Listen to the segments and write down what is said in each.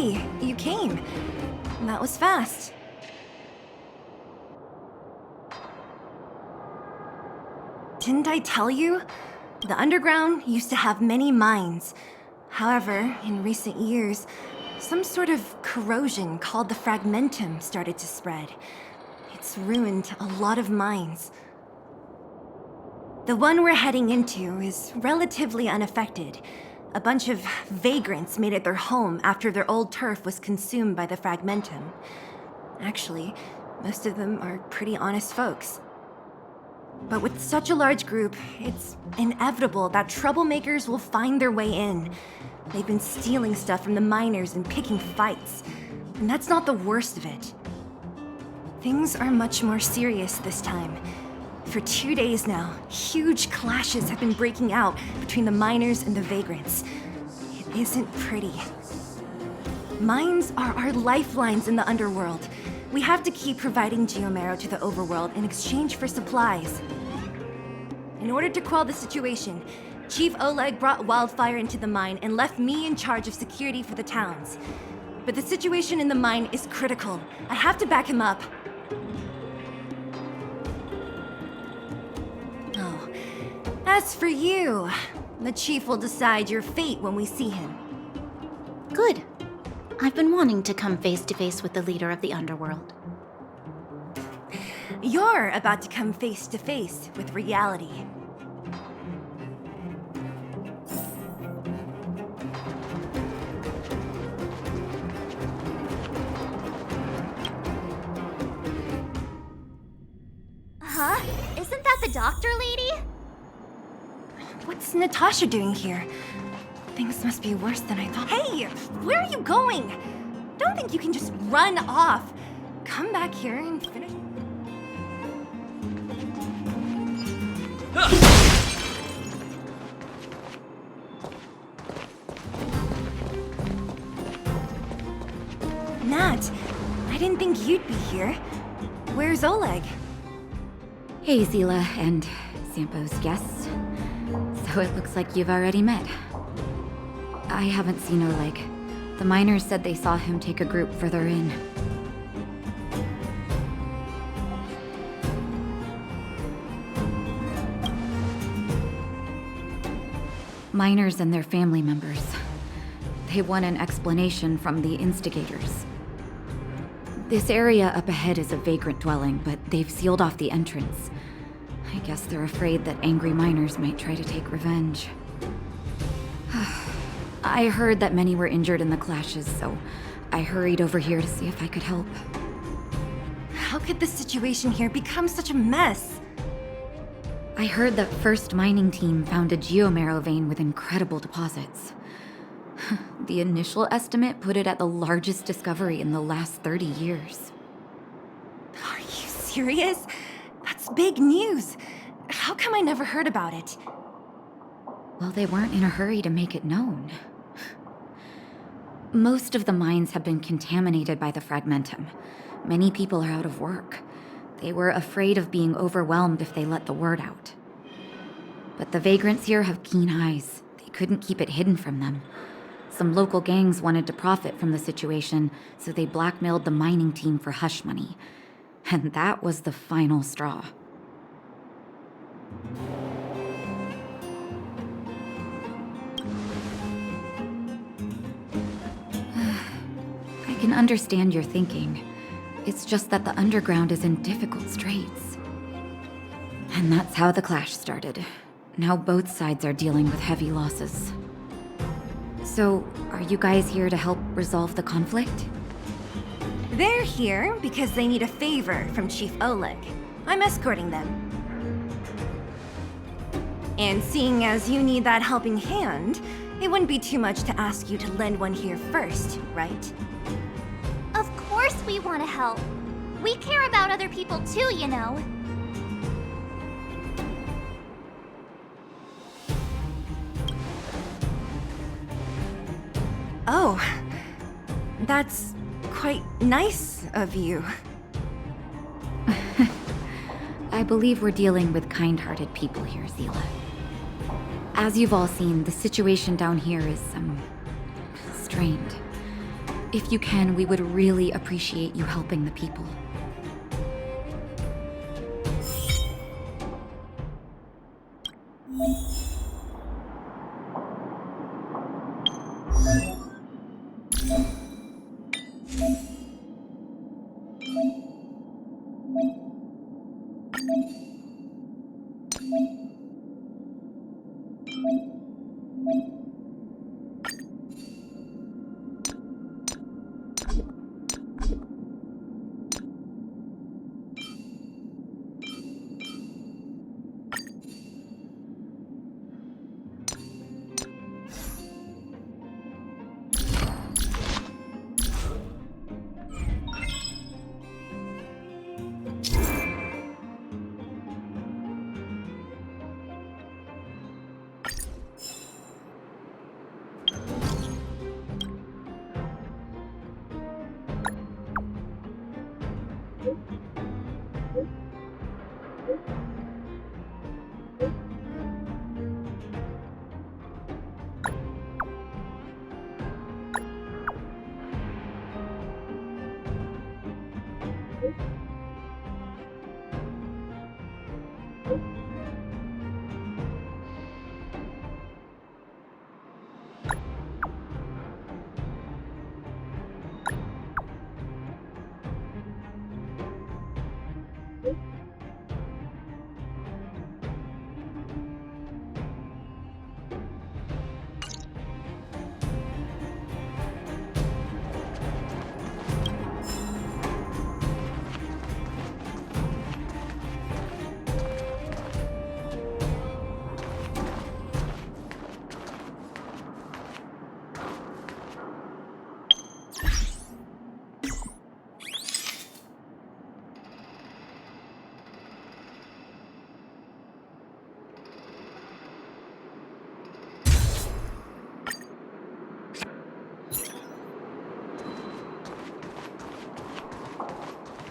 Hey, you came. That was fast. Didn't I tell you? The underground used to have many mines. However, in recent years, some sort of corrosion called the fragmentum started to spread. It's ruined a lot of mines. The one we're heading into is relatively unaffected. A bunch of vagrants made it their home after their old turf was consumed by the fragmentum. Actually, most of them are pretty honest folks. But with such a large group, it's inevitable that troublemakers will find their way in. They've been stealing stuff from the miners and picking fights. And that's not the worst of it. Things are much more serious this time. For 2 days now, huge clashes have been breaking out between the miners and the vagrants. It isn't pretty. Mines are our lifelines in the underworld. We have to keep providing geomarrow to the overworld in exchange for supplies. In order to quell the situation, Chief Oleg brought wildfire into the mine and left me in charge of security for the towns. But the situation in the mine is critical. I have to back him up. Oh, as for you, the Chief will decide your fate when we see him. Good. I've been wanting to come face to face with the leader of the underworld. You're about to come face to face with reality. Huh? Isn't that the doctor lady? What's Natasha doing here? Things must be worse than I thought. Hey! Where are you going? Don't think you can just run off. Come back here and finish. Nat, I didn't think you'd be here. Where's Oleg? Hey, Zila and Sampo's guests. So it looks like you've already met. I haven't seen Oleg. The miners said they saw him take a group further in. Miners and their family members. They want an explanation from the instigators. This area up ahead is a vagrant dwelling, but they've sealed off the entrance. I guess they're afraid that angry miners might try to take revenge. I heard that many were injured in the clashes, so I hurried over here to see if I could help. How could the situation here become such a mess? I heard that First Mining Team found a geomarrow vein with incredible deposits. The initial estimate put it at the largest discovery in the last 30 years. Are you serious? That's big news. How come I never heard about it? Well, they weren't in a hurry to make it known. Most of the mines have been contaminated by the fragmentum. Many people are out of work. They were afraid of being overwhelmed if they let the word out. But the vagrants here have keen eyes. They couldn't keep it hidden from them. Some local gangs wanted to profit from the situation, so they blackmailed the mining team for hush money. And that was the final straw. I can understand your thinking. It's just that the underground is in difficult straits. And that's how the clash started. Now both sides are dealing with heavy losses. So, are you guys here to help resolve the conflict? They're here because they need a favor from Chief Oleg. I'm escorting them. And seeing as you need that helping hand, it wouldn't be too much to ask you to lend one here first, right? Of course we want to help. We care about other people too, you know. Oh, that's quite nice of you. I believe we're dealing with kind-hearted people here, Zila. As you've all seen, the situation down here is, strained. If you can, we would really appreciate you helping the people.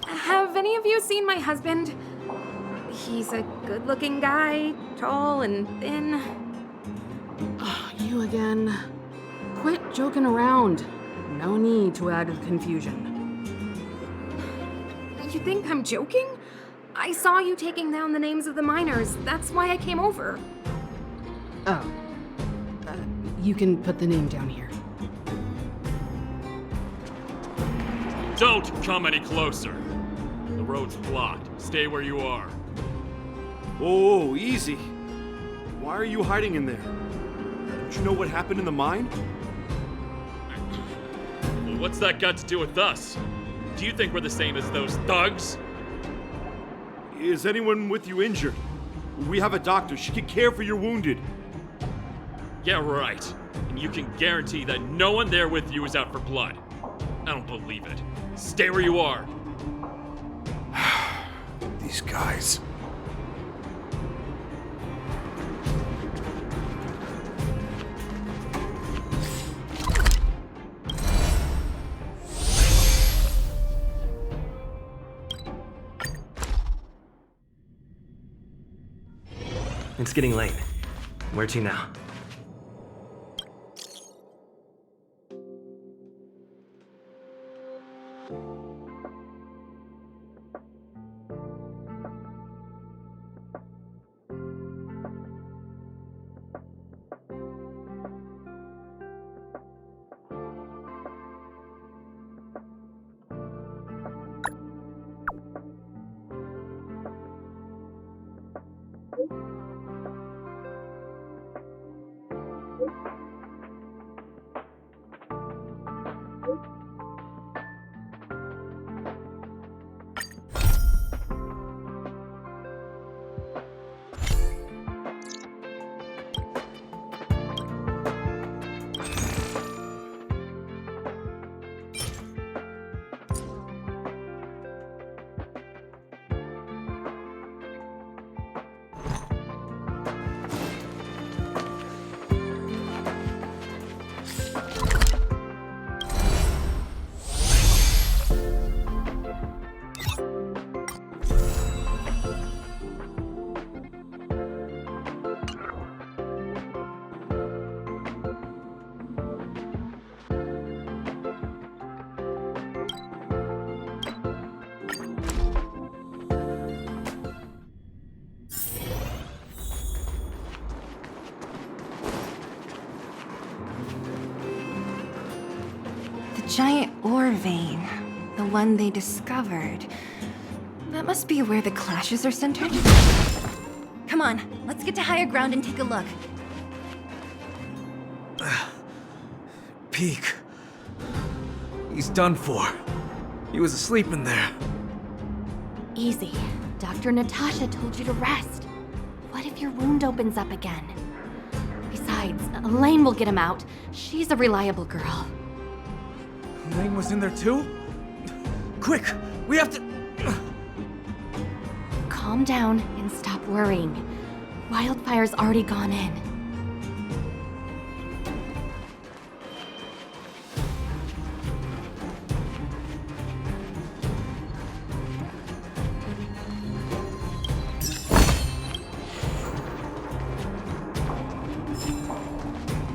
Have any of you seen my husband? He's a good-looking guy, tall and thin. You again. Quit joking around. No need to add to the confusion. You think I'm joking? I saw you taking down the names of the miners. That's why I came over. Oh. You can put the name down here. Don't come any closer. The road's blocked. Stay where you are. Oh, easy. Why are you hiding in there? Don't you know what happened in the mine? Well, what's that got to do with us? Do you think we're the same as those thugs? Is anyone with you injured? We have a doctor. She can care for your wounded. Yeah, right. And you can guarantee that no one there with you is out for blood. I don't believe it. Stay where you are. These guys. It's getting late. Where to now? giant ore vein. The one they discovered. That must be where the clashes are centered. Come on, let's get to higher ground and take a look. Peak. He's done for. He was asleep in there. Easy. Dr. Natasha told you to rest. What if your wound opens up again? Besides, Elaine will get him out. She's a reliable girl. Elaine was in there too? Quick, we have to... Calm down and stop worrying. Wildfire's already gone in.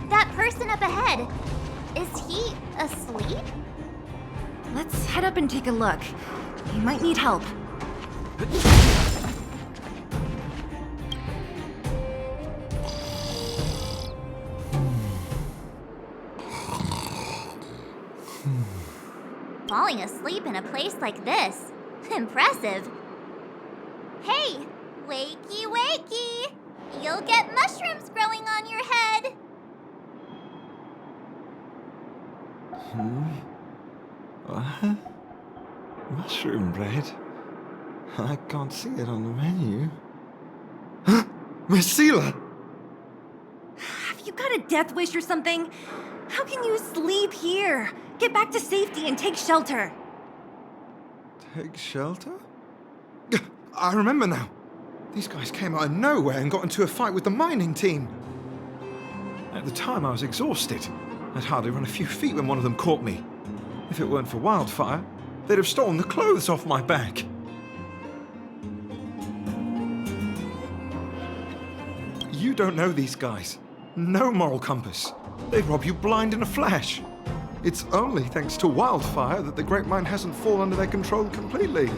That person up ahead, is he asleep? Let's head up and take a look. He might need help. Falling asleep in a place like this. Impressive. Hey, wakey wakey! You'll get mushrooms growing on your head. What? Mushroom bread? I can't see it on the menu. Miss Seela! Have you got a death wish or something? How can you sleep here? Get back to safety and take shelter. Take shelter? I remember now. These guys came out of nowhere and got into a fight with the mining team. At the time, I was exhausted. I'd hardly run a few feet when one of them caught me. If it weren't for Wildfire, they'd have stolen the clothes off my back. You don't know these guys. No moral compass. They'd rob you blind in a flash. It's only thanks to Wildfire that the Great Mine hasn't fallen under their control completely.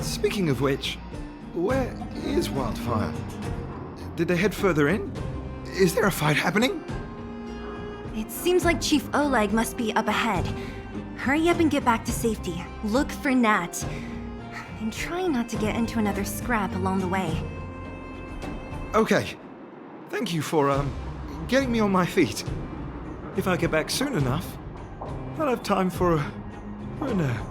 Speaking of which, where is Wildfire? Did they head further in? Is there a fight happening? It seems like Chief Oleg must be up ahead. Hurry up and get back to safety. Look for Nat. And try not to get into another scrap along the way. Okay. Thank you for, getting me on my feet. If I get back soon enough, I'll have time for a nap.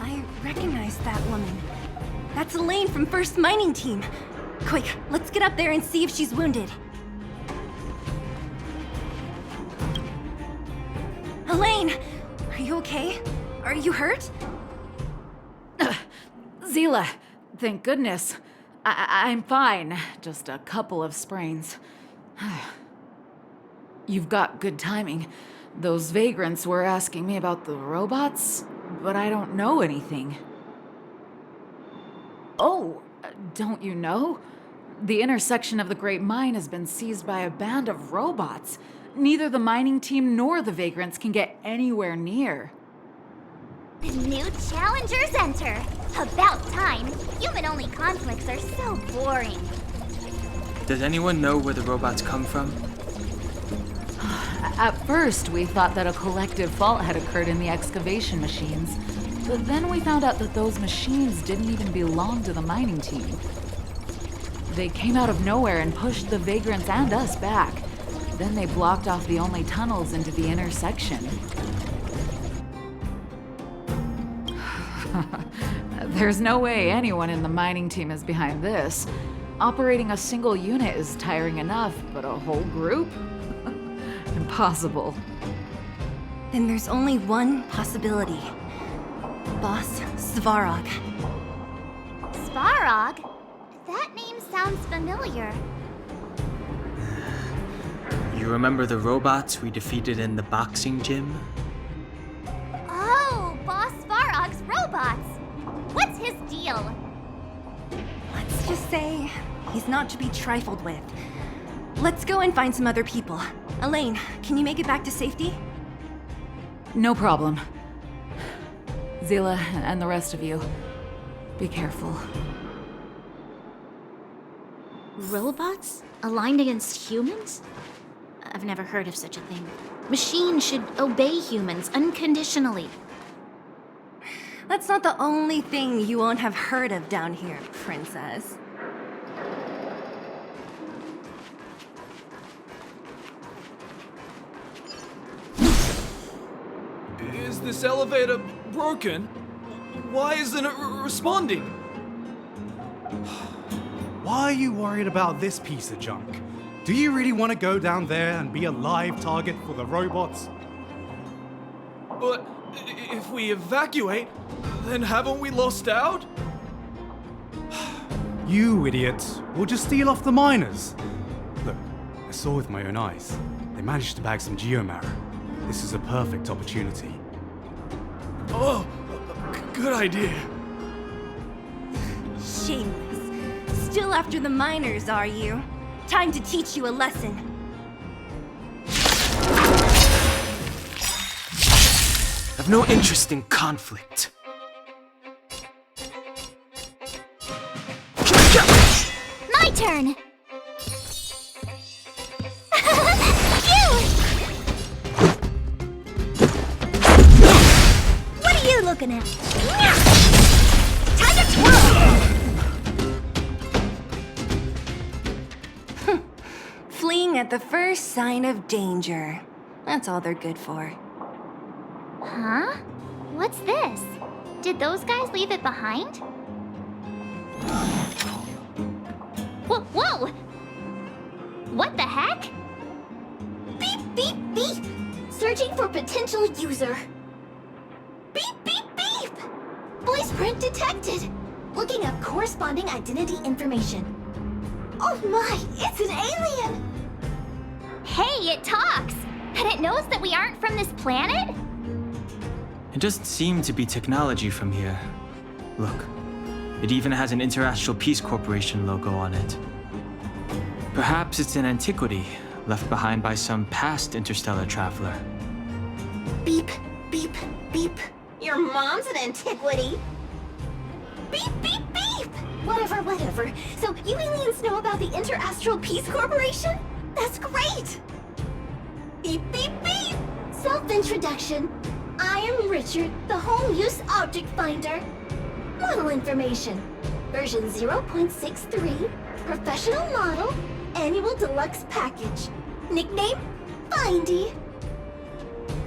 I recognize that woman. That's Elaine from First Mining Team. Quick, let's get up there and see if she's wounded. Elaine! Are you okay? Are you hurt? Seela, thank goodness. I'm fine. Just a couple of sprains. You've got good timing. Those vagrants were asking me about the robots, but I don't know anything. Oh, don't you know? The intersection of the Great Mine has been seized by a band of robots. Neither the mining team nor the vagrants can get anywhere near. New challengers enter. About time. Human-only conflicts are so boring. Does anyone know where the robots come from? At first, we thought that a collective fault had occurred in the excavation machines. But then we found out that those machines didn't even belong to the mining team. They came out of nowhere and pushed the vagrants and us back. Then they blocked off the only tunnels into the intersection. There's no way anyone in the mining team is behind this. Operating a single unit is tiring enough, but a whole group? Impossible. Then there's only one possibility. Boss Svarog. Svarog? That name sounds familiar. You remember the robots we defeated in the boxing gym? Oh, Boss Svarog's robots! What's his deal? Let's just say he's not to be trifled with. Let's go and find some other people. Elaine, can you make it back to safety? No problem. Seela and the rest of you, be careful. Robots aligned against humans? I've never heard of such a thing. Machines should obey humans unconditionally. That's not the only thing you won't have heard of down here, Princess. Is this elevator broken? Why isn't it responding? Why are you worried about this piece of junk? Do you really want to go down there and be a live target for the robots? But if we evacuate, then haven't we lost out? You idiots! We'll just steal off the miners. Look, I saw with my own eyes. They managed to bag some geomarrow. This is a perfect opportunity. Oh, good idea. Shameless. Still after the miners, are you? Time to teach you a lesson. I've no interest in conflict. My turn! You! What are you looking at? Time to twirl! Fleeing at the first sign of danger. That's all they're good for. Huh? What's this? Did those guys leave it behind? Whoa! What the heck? Beep, beep, beep! Searching for potential user. Beep, beep, beep! Voice print detected. Looking up corresponding identity information. Oh my, it's an alien! Hey, it talks! And it knows that we aren't from this planet? It doesn't seem to be technology from here. Look, it even has an Interastral Peace Corporation logo on it. Perhaps it's an antiquity left behind by some past interstellar traveler. Beep, beep, beep. Your mom's an antiquity. Beep, beep, beep! Whatever. So you aliens know about the Interastral Peace Corporation? That's great! Beep, beep, beep! Self-introduction. I am Richard, the Home Use Object Finder. Model information. Version 0.63. Professional model. Annual deluxe package. Nickname? Findy.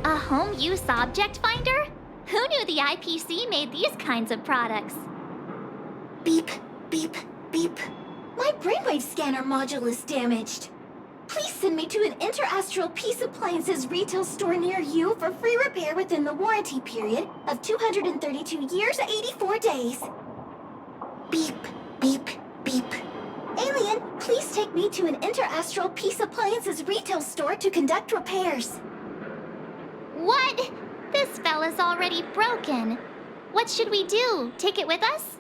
A home use object finder? Who knew the IPC made these kinds of products? Beep, beep, beep. My brainwave scanner module is damaged. Please send me to an Interastral Peace Appliances retail store near you for free repair within the warranty period of 232 years, 84 days. Beep, beep, beep. Alien, please take me to an Interastral Peace Appliances retail store to conduct repairs. What? This fella's already broken. What should we do? Take it with us?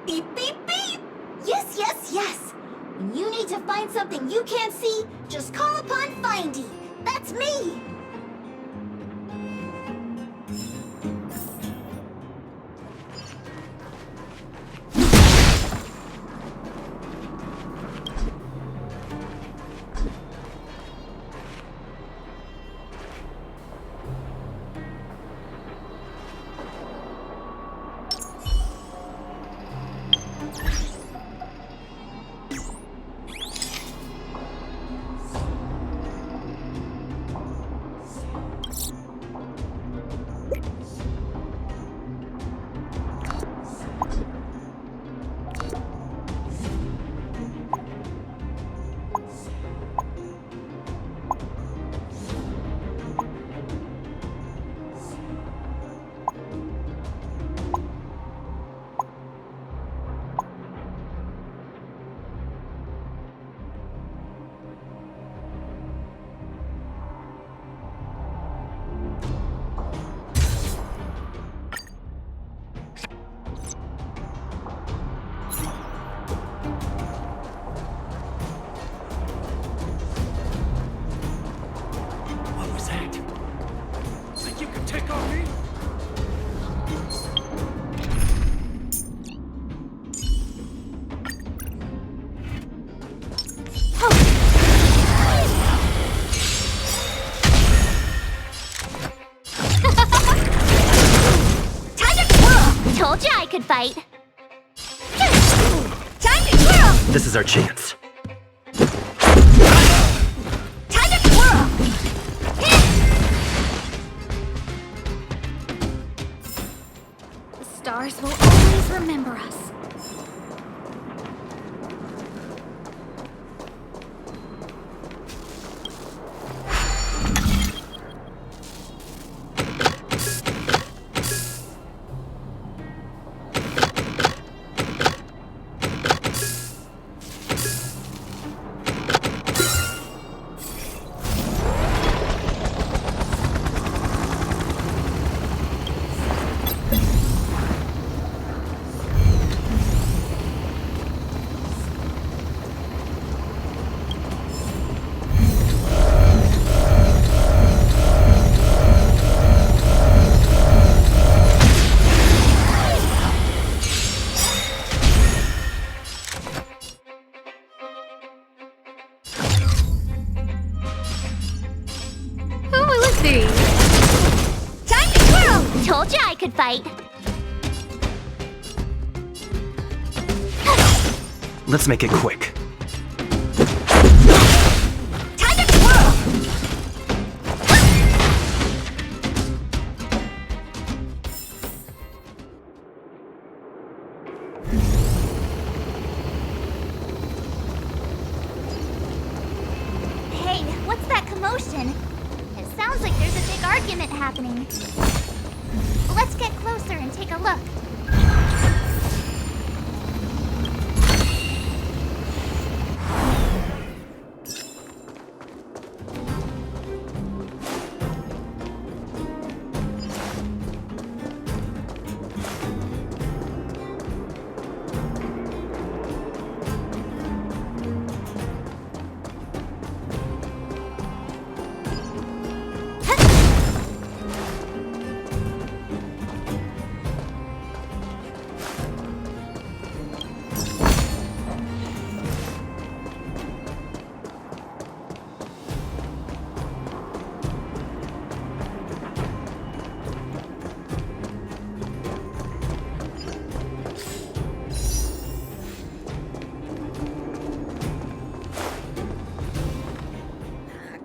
Beep, beep, beep! Yes! When you need to find something you can't see, just call upon Findy. That's me! Told you I could fight. Time to twirl! This is our chance. Time to twirl! The stars will always remember us. Time to twirl! Told you I could fight. Let's make it quick. Time to twirl! Hey, what's that commotion? It sounds like there's a big argument happening. Let's get closer and take a look.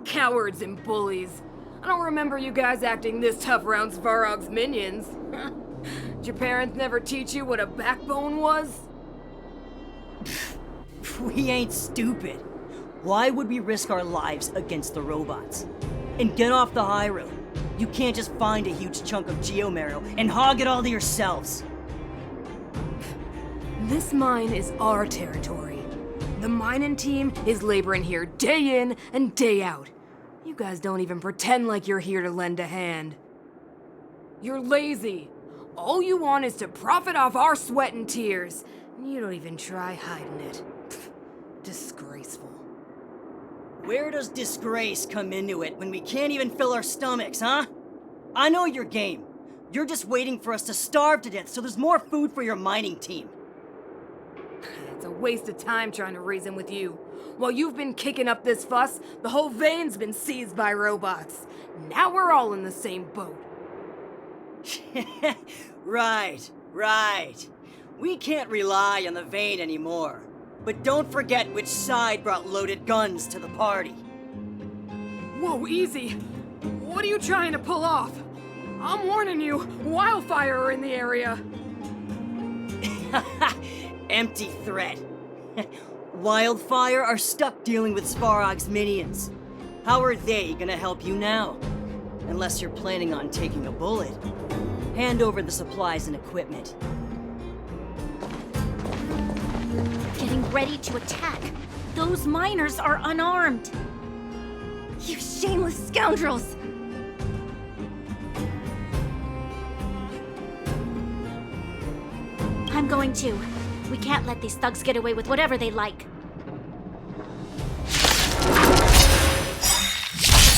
Cowards and bullies. I don't remember you guys acting this tough around Svarog's minions. Did your parents never teach you what a backbone was? We ain't stupid. Why would we risk our lives against the robots? And get off the high road. You can't just find a huge chunk of geomarrow and hog it all to yourselves. This mine is our territory. The mining team is laboring here day in and day out. You guys don't even pretend like you're here to lend a hand. You're lazy. All you want is to profit off our sweat and tears. You don't even try hiding it. Disgraceful. Where does disgrace come into it when we can't even fill our stomachs, huh? I know your game. You're just waiting for us to starve to death so there's more food for your mining team. It's a waste of time trying to reason with you. While you've been kicking up this fuss, the whole vein's been seized by robots. Now we're all in the same boat. Right. We can't rely on the vein anymore. But don't forget which side brought loaded guns to the party. Whoa, easy. What are you trying to pull off? I'm warning you, wildfire are in the area. Empty threat. Wildfire are stuck dealing with Svarog's minions. How are they gonna help you now? Unless you're planning on taking a bullet. Hand over the supplies and equipment. Getting ready to attack. Those miners are unarmed. You shameless scoundrels! I'm going to. We can't let these thugs get away with whatever they like.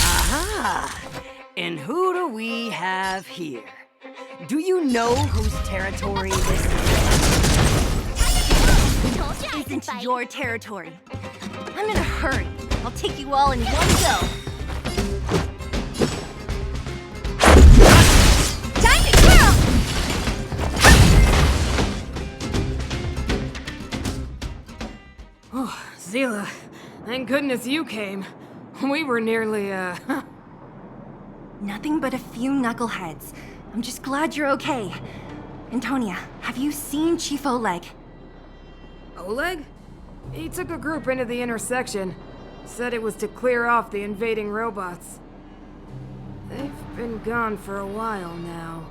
Aha! And who do we have here? Do you know whose territory this is? Isn't your territory. I'm in a hurry. I'll take you all in one go. Time to twirl! Zila, thank goodness you came. We were nearly, Nothing but a few knuckleheads. I'm just glad you're okay. Antonia, have you seen Chief Oleg? Oleg? He took a group into the intersection. Said it was to clear off the invading robots. They've been gone for a while now.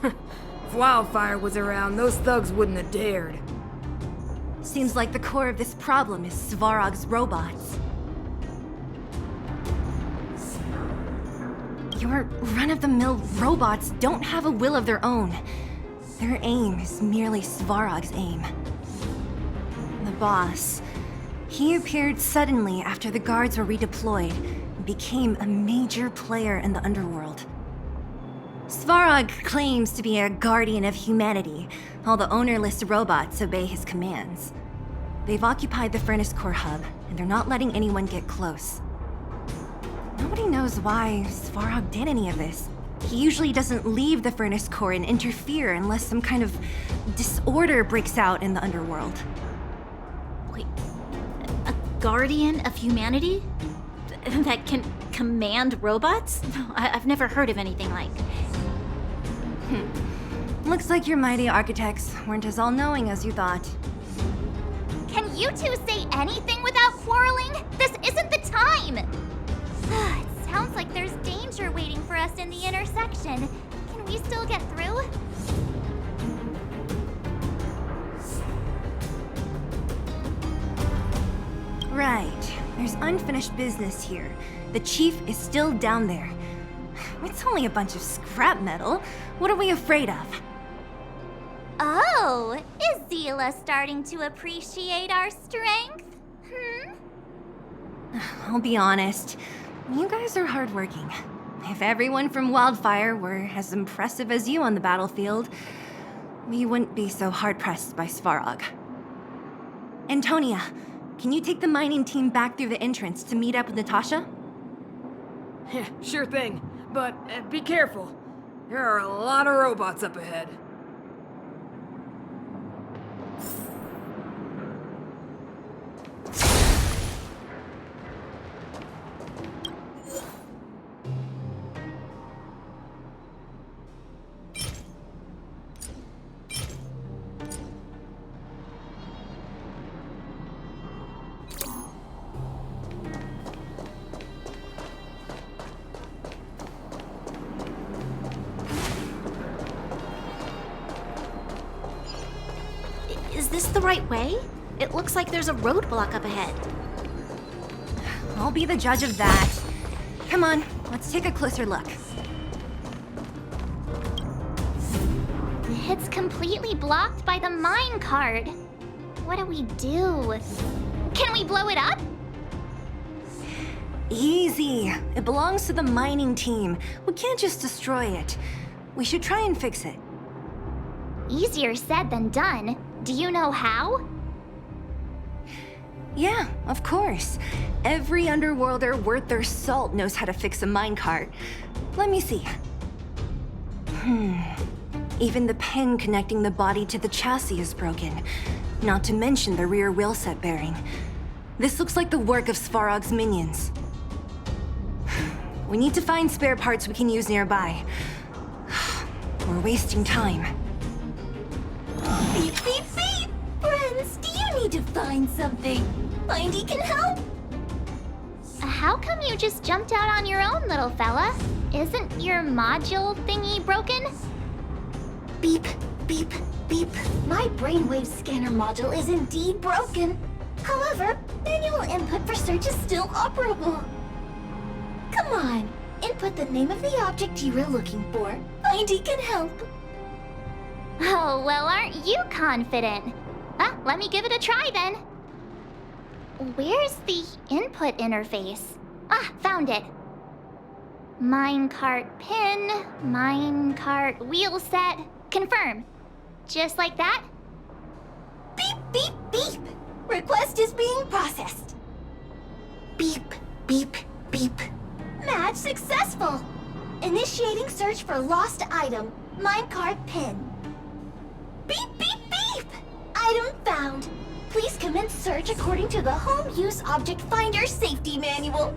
If Wildfire was around, those thugs wouldn't have dared. Seems like the core of this problem is Svarog's robots. Your run-of-the-mill robots don't have a will of their own. Their aim is merely Svarog's aim. The boss, he appeared suddenly after the guards were redeployed and became a major player in the underworld. Svarog claims to be a guardian of humanity, while the ownerless robots obey his commands. They've occupied the Furnace Core hub, and they're not letting anyone get close. Nobody knows why Svarog did any of this. He usually doesn't leave the Furnace Core and interfere unless some kind of disorder breaks out in the underworld. Wait, a guardian of humanity? That can command robots? I've never heard of anything like. Looks like your mighty architects weren't as all-knowing as you thought. Can you two say anything without quarreling? This isn't the time! It sounds like there's danger waiting for us in the intersection. Can we still get through? Right. There's unfinished business here. The chief is still down there. It's only a bunch of scrap metal. What are we afraid of? Oh, is Zila starting to appreciate our strength? I'll be honest. You guys are hardworking. If everyone from Wildfire were as impressive as you on the battlefield, we wouldn't be so hard-pressed by Svarog. Antonia, can you take the mining team back through the entrance to meet up with Natasha? Yeah, sure thing. But be careful. There are a lot of robots up ahead. Is this the right way? It looks like there's a roadblock up ahead. I'll be the judge of that. Come on, let's take a closer look. It's completely blocked by the mine cart. What do we do? Can we blow it up? Easy. It belongs to the mining team. We can't just destroy it. We should try and fix it. Easier said than done. Do you know how? Yeah, of course. Every underworlder worth their salt knows how to fix a minecart. Let me see. Even the pin connecting the body to the chassis is broken. Not to mention the rear wheel set bearing. This looks like the work of Svarog's minions. We need to find spare parts we can use nearby. We're wasting time. Beep, beep, beep! Friends, do you need to find something? Mindy can help! How come you just jumped out on your own, little fella? Isn't your module thingy broken? Beep, beep, beep. My brainwave scanner module is indeed broken. However, manual input for search is still operable. Come on, input the name of the object you were looking for. Mindy can help. Oh, well, aren't you confident? Let me give it a try then. Where's the input interface? Found it. Minecart pin, minecart wheel set, confirm. Just like that? Beep, beep, beep. Request is being processed. Beep, beep, beep. Match successful. Initiating search for lost item, minecart pin. Beep, beep, beep! Item found. Please commence search according to the Home Use Object Finder Safety Manual.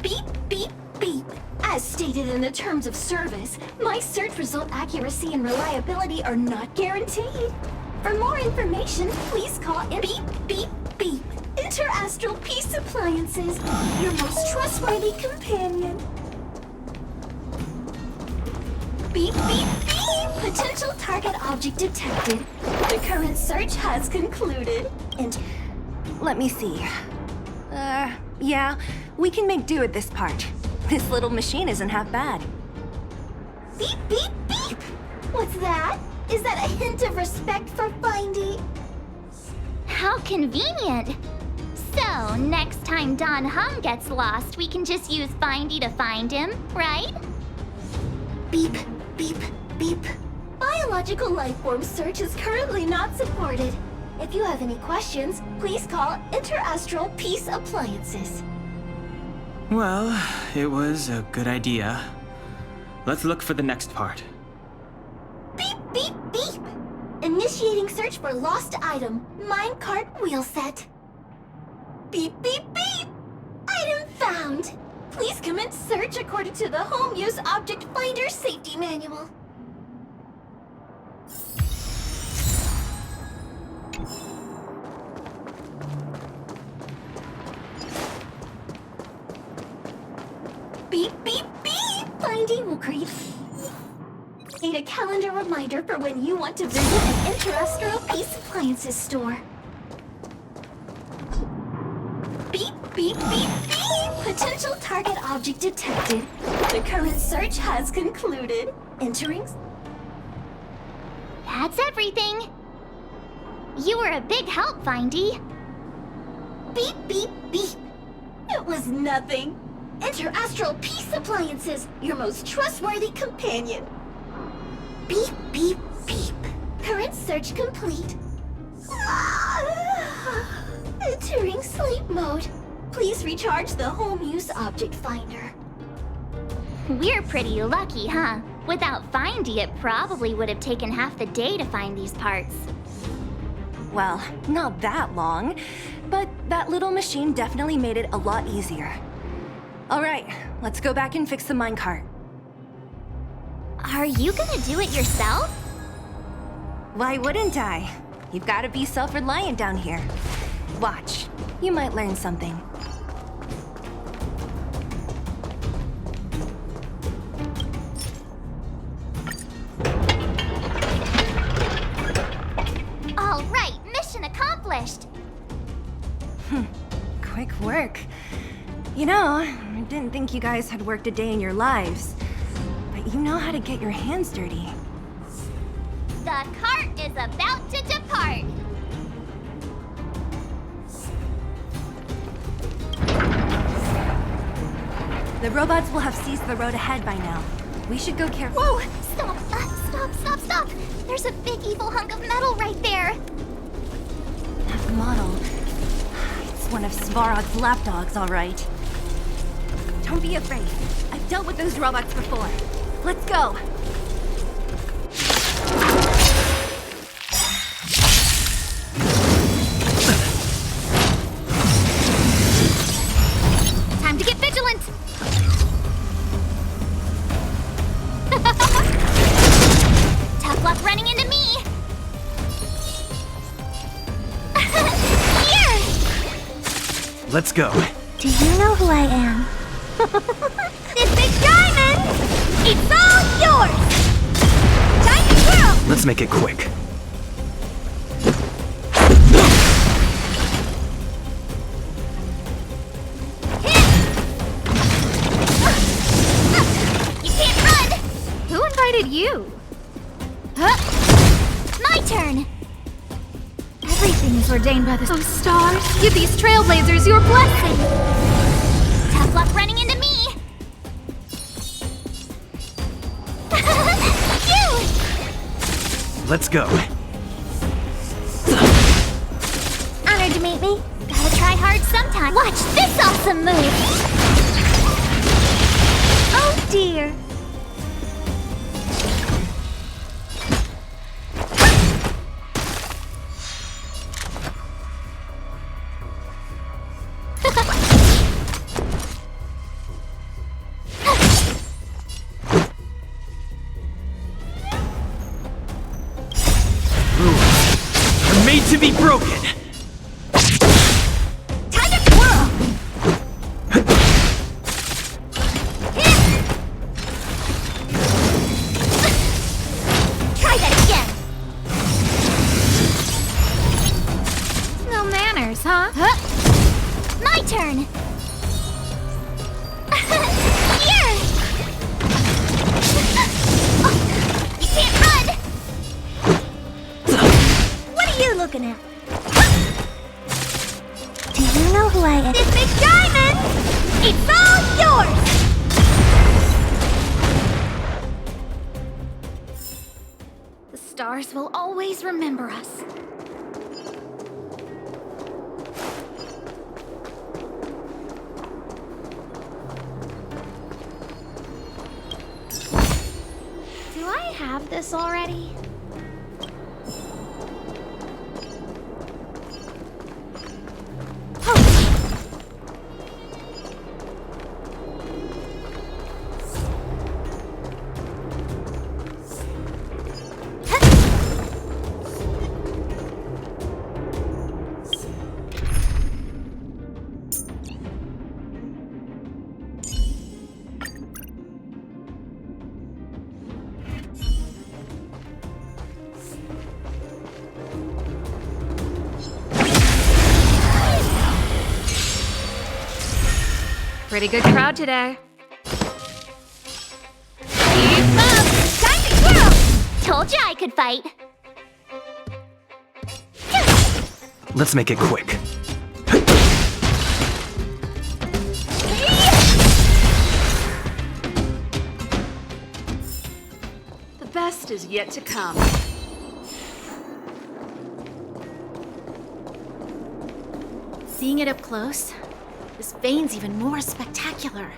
Beep, beep, beep. As stated in the terms of service, my search result accuracy and reliability are not guaranteed. For more information, please call Beep, Beep, Beep. Interastral Peace Appliances, your most trustworthy companion. Beep, beep, beep. Potential target object detected. The current search has concluded. And Let me see. Yeah, we can make do with this part. This little machine isn't half bad. beep, beep, beep. What's that? Is that a hint of respect for Findy? How convenient. So, next time Don Hum gets lost, we can just use Findy to find him, right? Beep, beep, beep. Biological life form search is currently not supported. If you have any questions, please call Interastral Peace Appliances. Well, it was a good idea. Let's look for the next part. Beep, beep, beep. Initiating search for lost item, minecart wheel set. Beep, beep, beep. Item found. Please commence search according to the Home Use Object Finder Safety Manual. Beep, beep, beep! Findy will create a calendar reminder for when you want to visit an Interastral Peace Appliances store. Beep, beep, beep, beep! Potential target object detected. The current search has concluded. Entering... That's everything. You were a big help, Findy. Beep, beep, beep! It was nothing. Interastral Peace Appliances, your most trustworthy companion. Beep, beep, beep. Current search complete. Entering sleep mode. Please recharge the Home Use Object Finder. We're pretty lucky, huh? Without Findy, it probably would have taken half the day to find these parts. Well, not that long, but that little machine definitely made it a lot easier. All right, let's go back and fix the minecart. Are you gonna do it yourself? Why wouldn't I? You've got to be self-reliant down here. Watch, you might learn something. All right, mission accomplished. Quick work. You know, I didn't think you guys had worked a day in your lives, but you know how to get your hands dirty. The cart is about to depart. The robots will have seized the road ahead by now. We should go carefully. Whoa! Stop! There's a big evil hunk of metal right there. That model. It's one of Svarog's lapdogs, all right. Don't be afraid. I've dealt with those robots before. Let's go. Time to get vigilant. Tough luck running into me. Here. Let's go. Do you know who I am? This big diamond! It's all yours! Diamond Girl! Let's make it quick. You can't run! Who invited you? My turn! Everything is ordained by the stars. Give these trailblazers your blessing! Tough luck running into me! Let's go. Honored to meet me. Gotta try hard sometime. Watch this awesome move! Oh dear. Are made to be broken. Time to twirl! Try that again! No manners, huh? My turn! Here! Oh, you can't run! What are you looking at? Do you know who I am? This big diamond! It's all yours! The stars will always remember us. Do I have this already? Pretty good crowd today. Keep up! Time to twirl! Told you I could fight. Let's make it quick. The best is yet to come. Seeing it up close, this vein's even more spectacular.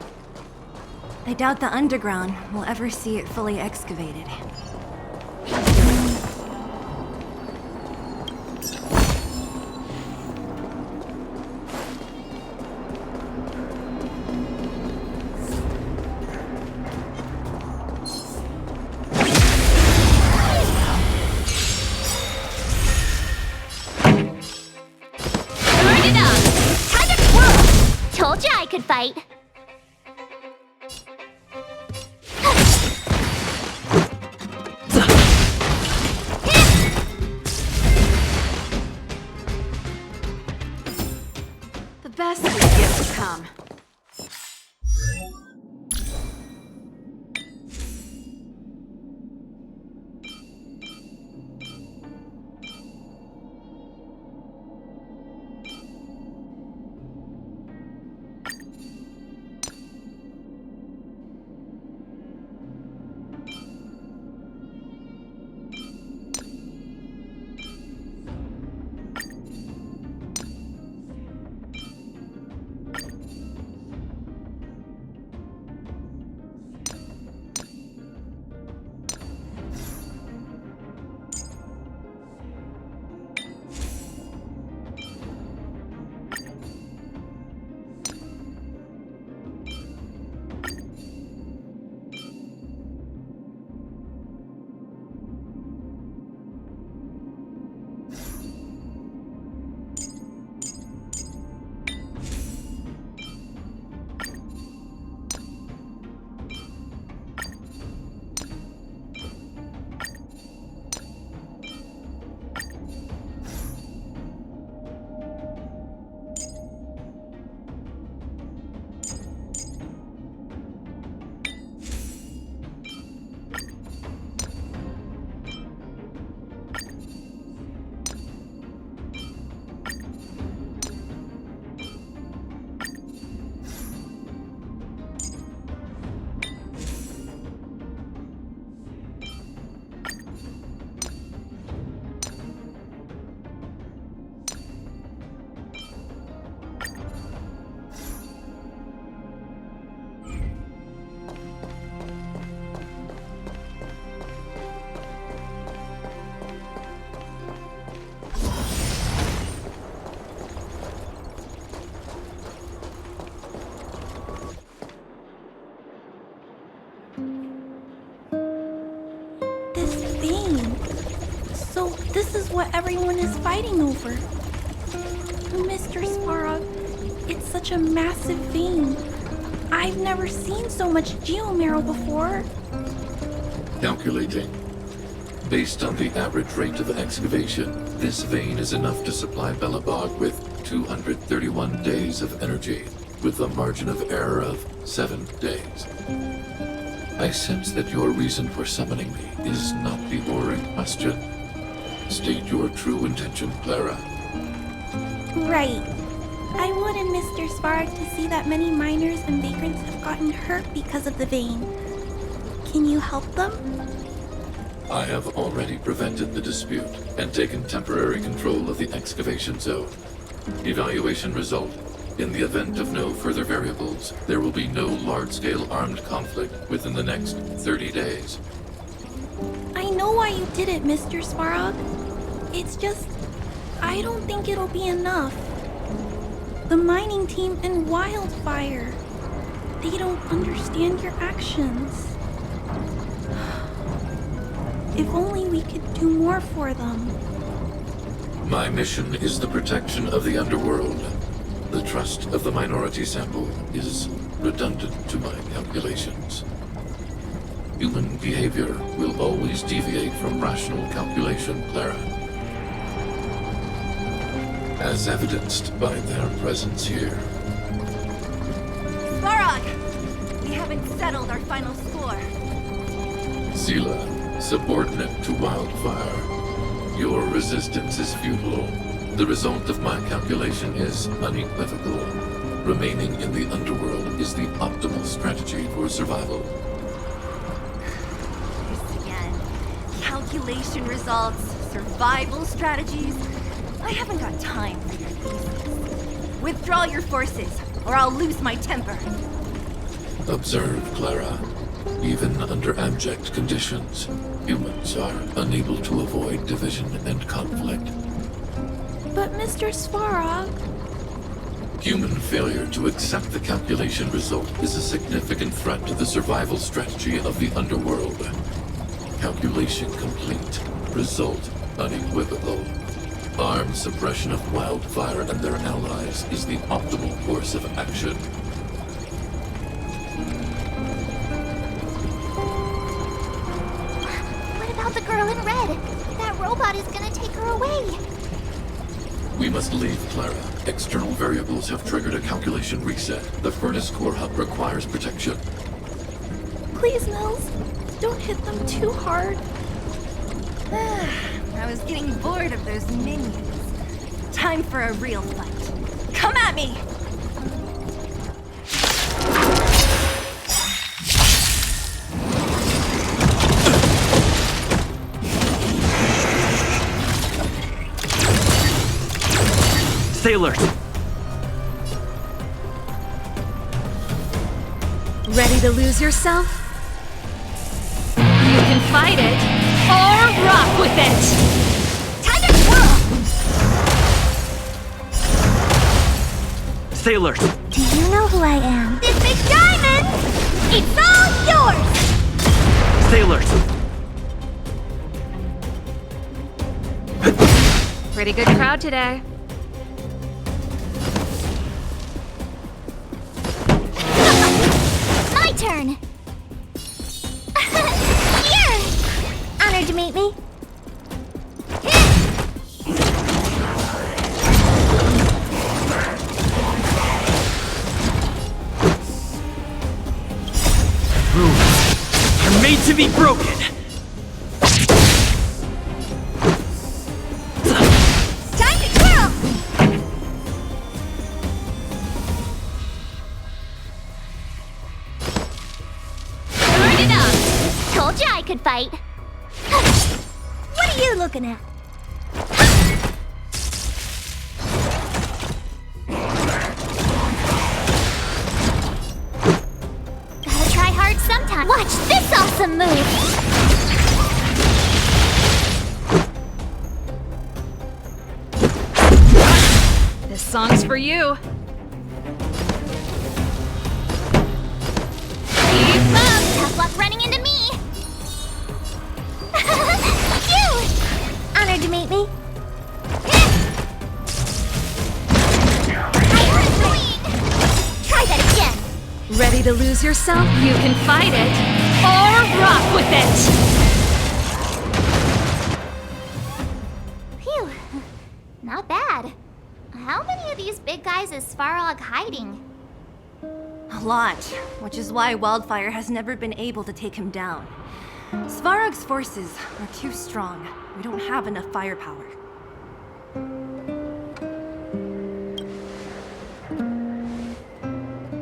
I doubt the underground will ever see it fully excavated. Burn it up! Time to twirl! Told you I could fight. The best is yet to come. this is what everyone is fighting over. Mr. Svarog, it's such a massive vein. I've never seen so much geomarrow before. Calculating. Based on the average rate of excavation, this vein is enough to supply Belobog with 231 days of energy, with a margin of error of 7 days. I sense that your reason for summoning me is not the or in question. State your true intention, Clara. Right. I wanted Mr. Svarog to see that many miners and vagrants have gotten hurt because of the vein. Can you help them? I have already prevented the dispute and taken temporary control of the excavation zone. Evaluation result. In the event of no further variables, there will be no large-scale armed conflict within the next 30 days. I know why you did it, Mr. Svarog. It's just, I don't think it'll be enough. The mining team and Wildfire, they don't understand your actions. If only we could do more for them. My mission is the protection of the underworld. The trust of the minority sample is redundant to my calculations. Human behavior will always deviate from rational calculation, Clara. As evidenced by their presence here. Svarog! We haven't settled our final score. Zila, subordinate to Wildfire. Your resistance is futile. The result of my calculation is unequivocal. Remaining in the underworld is the optimal strategy for survival. This again. Calculation results, survival strategies. I haven't got time for your thesis. Withdraw your forces, or I'll lose my temper. Observe, Clara. Even under abject conditions, humans are unable to avoid division and conflict. But Mr. Svarog... Human failure to accept the calculation result is a significant threat to the survival strategy of the underworld. Calculation complete. Result unequivocal. Armed suppression of Wildfire and their allies is the optimal course of action. What about the girl in red? That robot is gonna take her away. We must leave, Clara. External variables have triggered a calculation reset. The furnace core hub requires protection. Please, Mills. Don't hit them too hard. I was getting bored of those minions. Time for a real fight. Come at me! Stay alert. Ready to lose yourself? You can fight it, or rock with it! Time to twirl! Stay alert. Do you know who I am? This big diamond! It's all yours! Stay alert. Pretty good crowd today. My turn! Here! Honored to meet me. You're made to be broken. Time to twirl! Turn it up! Told you I could fight. What are you looking at? Gotta try hard sometime. Watch this awesome move! This song's for you. Keep up! Tough luck running into me! Phew! Honored to meet underestimate me? Try that again! Ready to lose yourself? You can fight it, or rock with it! Phew. Not bad. How many of these big guys is Svarog hiding? A lot, which is why Wildfire has never been able to take him down. Svarog's forces are too strong. We don't have enough firepower.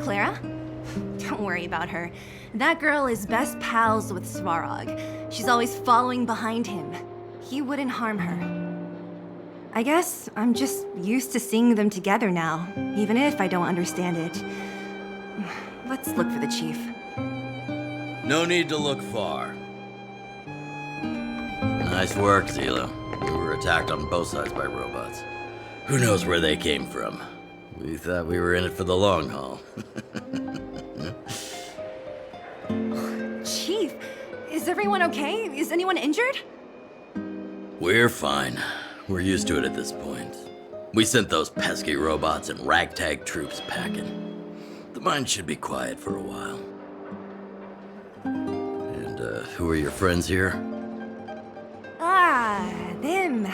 Clara? Don't worry about her. That girl is best pals with Svarog. She's always following behind him. He wouldn't harm her. I guess I'm just used to seeing them together now, even if I don't understand it. Let's look for the chief. No need to look far. Nice work, Zila. We were attacked on both sides by robots. Who knows where they came from? We thought we were in it for the long haul. Chief, is everyone okay? Is anyone injured? We're fine. We're used to it at this point. We sent those pesky robots and ragtag troops packing. The mine should be quiet for a while. And, who are your friends here? Ah, them.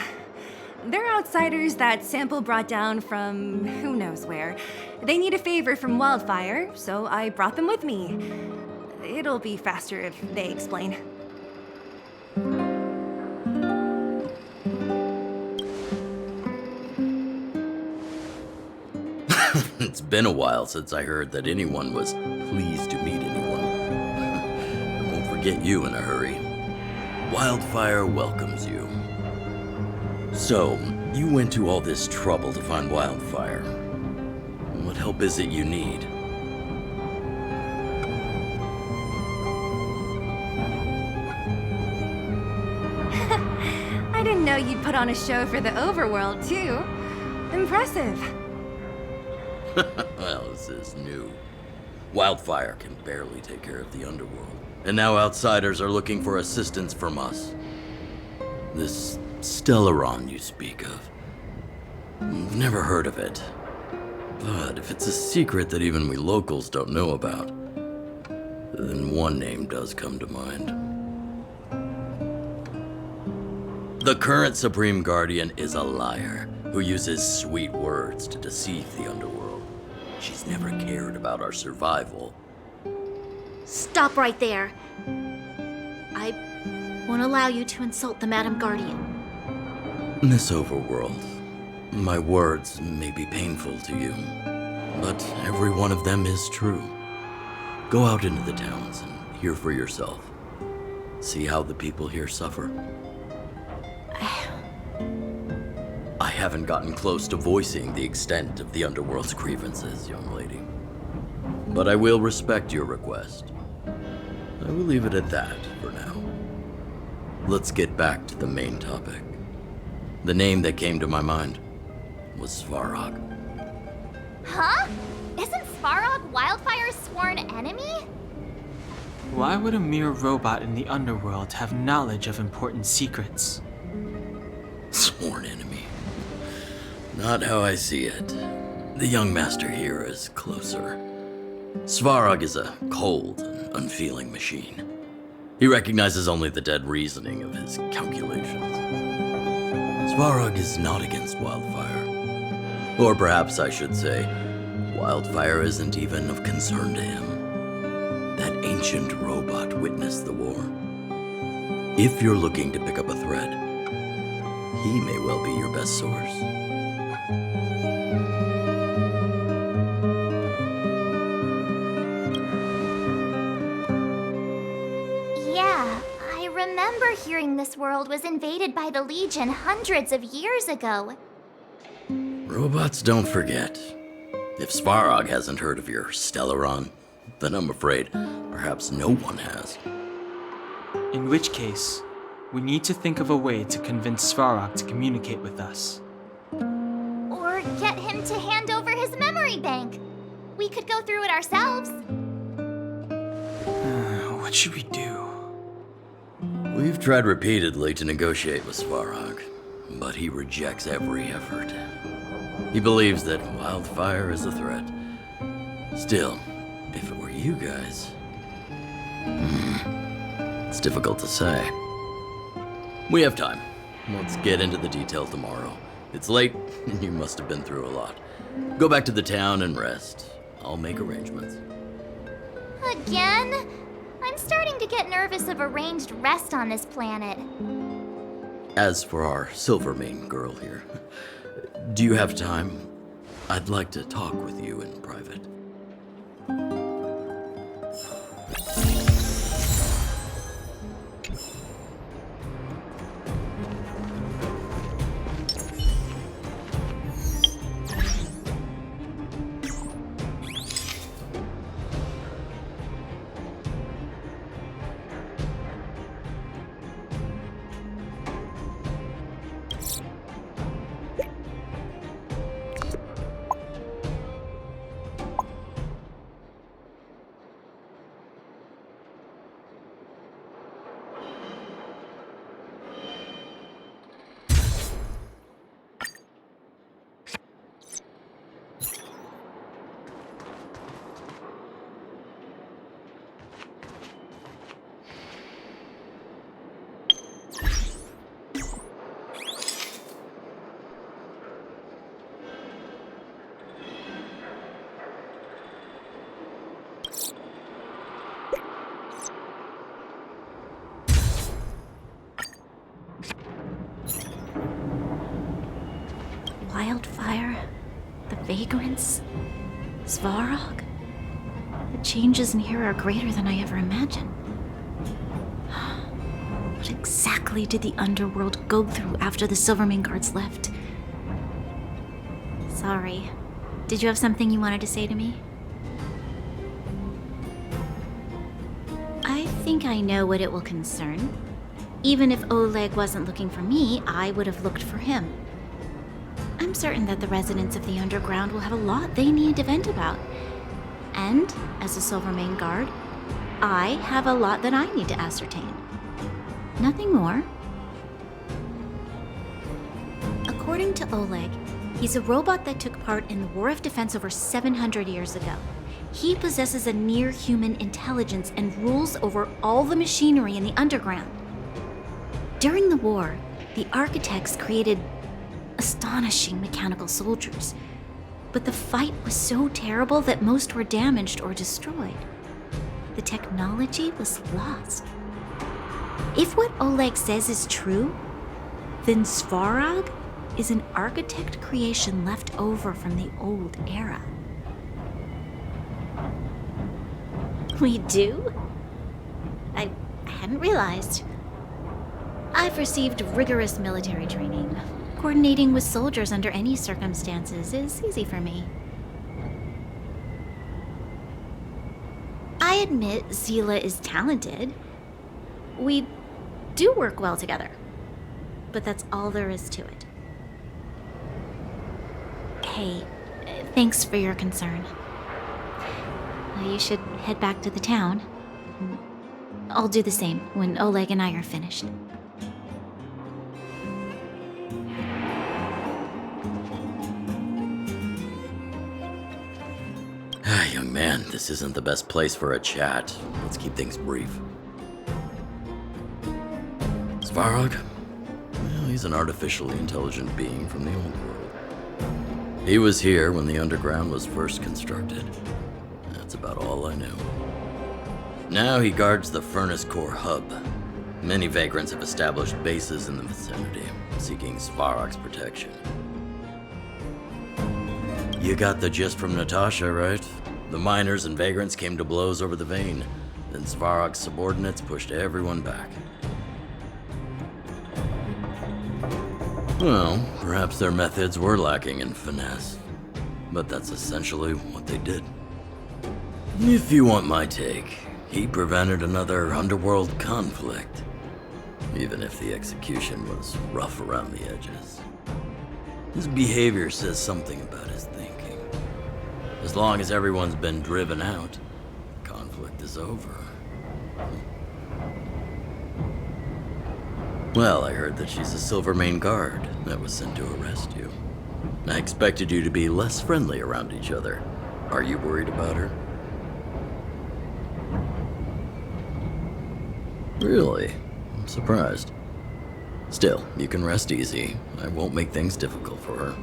They're outsiders that Sample brought down from who knows where. They need a favor from Wildfire, so I brought them with me. It'll be faster if they explain. It's been a while since I heard that anyone was pleased to meet anyone. I won't forget you in a hurry. Wildfire welcomes you. So, you went to all this trouble to find Wildfire. What help is it you need? I didn't know you'd put on a show for the overworld, too. Impressive. Well, this is new. Wildfire can barely take care of the underworld. And now outsiders are looking for assistance from us. This Stellaron you speak of. I've never heard of it. But if it's a secret that even we locals don't know about, then one name does come to mind. The current Supreme Guardian is a liar who uses sweet words to deceive the underworld. She's never cared about our survival. Stop right there. I won't allow you to insult the Madam Guardian. Miss Overworld, my words may be painful to you, but every one of them is true. Go out into the towns and hear for yourself. See how the people here suffer. I haven't gotten close to voicing the extent of the underworld's grievances, young lady. But I will respect your request. I will leave it at that for now. Let's get back to the main topic. The name that came to my mind was Svarog. Huh? Isn't Svarog Wildfire's sworn enemy? Why would a mere robot in the underworld have knowledge of important secrets? Sworn enemy. Not how I see it. The young master here is closer. Svarog is a cold and unfeeling machine. He recognizes only the dead reasoning of his calculations. Svarog is not against Wildfire. Or perhaps I should say, Wildfire isn't even of concern to him. That ancient robot witnessed the war. If you're looking to pick up a thread, he may well be your best source. Yeah, I remember hearing this world was invaded by the Legion hundreds of years ago. Robots don't forget. If Svarog hasn't heard of your Stellaron, then I'm afraid perhaps no one has. In which case, we need to think of a way to convince Svarog to communicate with us. Or get him to hand over his memory bank. We could go through it ourselves. What should we do? We've tried repeatedly to negotiate with Svarog. but he rejects every effort. He believes that wildfire is a threat. Still, if it were you guys... it's difficult to say. We have time. Let's get into the details tomorrow. It's late, and you must have been through a lot. Go back to the town and rest. I'll make arrangements. Again? I'm starting to get nervous of arranged rest on this planet. As for our Silvermane girl here, do you have time? I'd like to talk with you in private. Wildfire, the vagrants, Svarog. The changes in here are greater than I ever imagined. What exactly did the underworld go through after the Silvermane guards left? Sorry. Did you have something you wanted to say to me? I think I know what it will concern. Even if Oleg wasn't looking for me, I would have looked for him. I'm certain that the residents of the underground will have a lot they need to vent about. And, as a Silvermane guard, I have a lot that I need to ascertain. Nothing more. According to Oleg, he's a robot that took part in the War of Defense over 700 years ago. He possesses a near-human intelligence and rules over all the machinery in the underground. During the war, the architects created astonishing mechanical soldiers, but the fight was so terrible that most were damaged or destroyed. The technology was lost. If what Oleg says is true, then Svarog is an architect creation left over from the old era. We do? I hadn't realized. I've received rigorous military training. Coordinating with soldiers under any circumstances is easy for me. I admit Zila is talented. We do work well together. But that's all there is to it. Hey, thanks for your concern. You should head back to the town. I'll do the same when Oleg and I are finished. Young man, this isn't the best place for a chat. Let's keep things brief. Svarog? Well, he's an artificially intelligent being from the old world. He was here when the underground was first constructed. That's about all I know. Now he guards the Furnace Core hub. Many vagrants have established bases in the vicinity, seeking Svarog's protection. You got the gist from Natasha, right? The miners and vagrants came to blows over the vein. Then Svarog's subordinates pushed everyone back. Well, perhaps their methods were lacking in finesse. But that's essentially what they did. If you want my take, he prevented another underworld conflict. Even if the execution was rough around the edges. His behavior says something about his thinking. As long as everyone's been driven out, conflict is over. Well, I heard that she's a Silvermane guard. that was sent to arrest you. I expected you to be less friendly around each other. Are you worried about her? Really? I'm surprised. Still, you can rest easy. I won't make things difficult for her.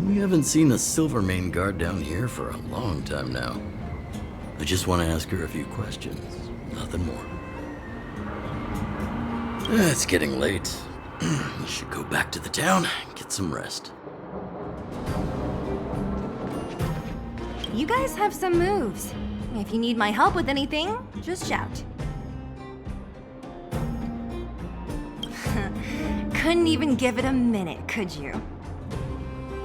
We haven't seen a Silvermane guard down here for a long time now. I just want to ask her a few questions. Nothing more. It's getting late. You should go back to the town, get some rest. You guys have some moves. If you need my help with anything, just shout. Couldn't even give it a minute, could you?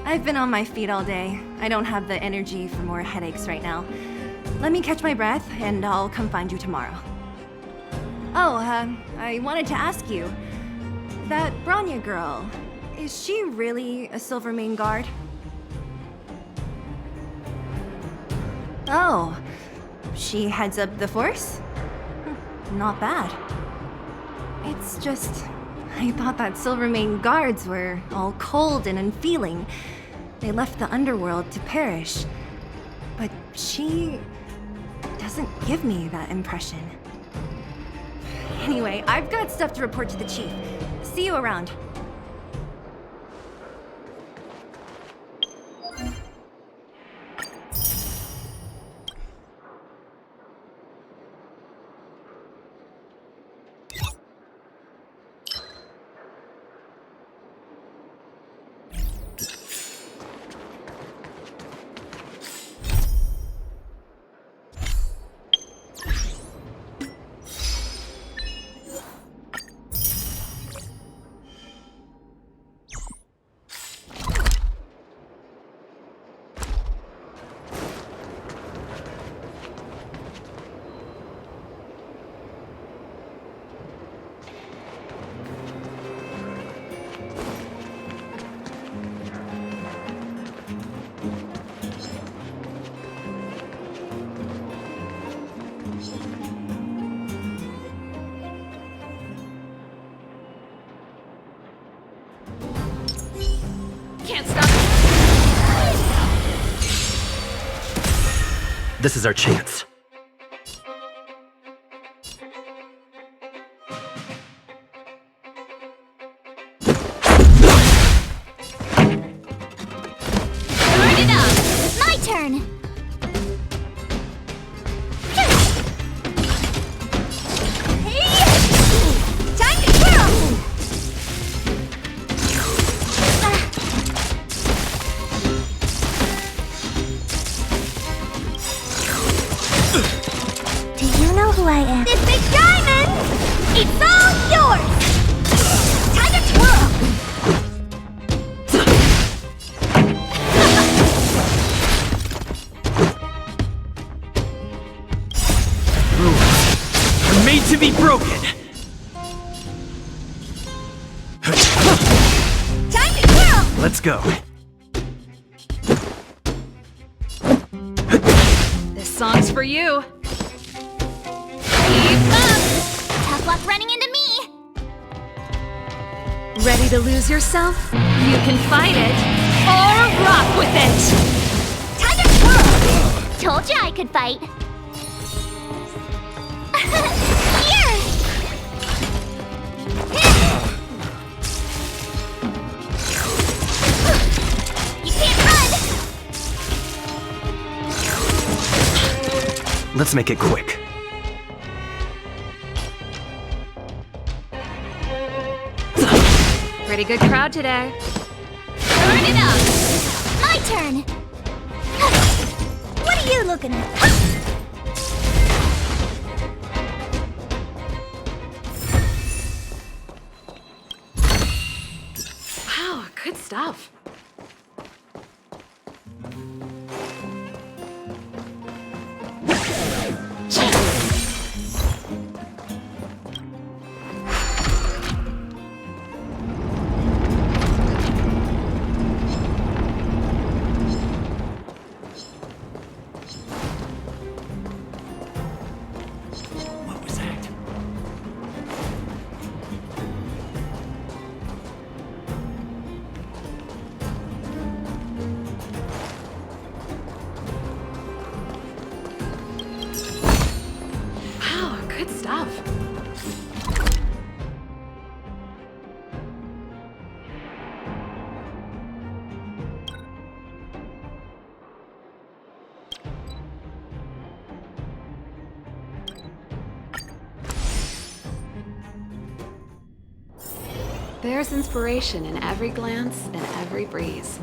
I've been on my feet all day. I don't have the energy for more headaches right now. Let me catch my breath, and I'll come find you tomorrow. Oh, I wanted to ask you. That Bronya girl, is she really a Silvermane guard? Oh, she heads up the force? Not bad. It's just, I thought that Silvermane guards were all cold and unfeeling. They left the underworld to perish. But she doesn't give me that impression. Anyway, I've got stuff to report to the chief. See you around. Can't stop. This is our chance. Turn it up! It's my turn! Time to twirl! Do you know who I am? This big diamond! It's all yours! Time to twirl! You're made to be broken! Time to twirl! Let's go. This song's for you. Keep up! Tough luck running into me! Ready to lose yourself? You can fight it or rock with it. Time to twirl! Told you I could fight. Here! You can't run! Let's make it quick. Pretty good crowd today. Turn it up! My turn! What are you looking at? Wow, good stuff. What was that? stuff. There's inspiration in every glance and every breeze.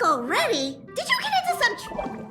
already? Did you get into some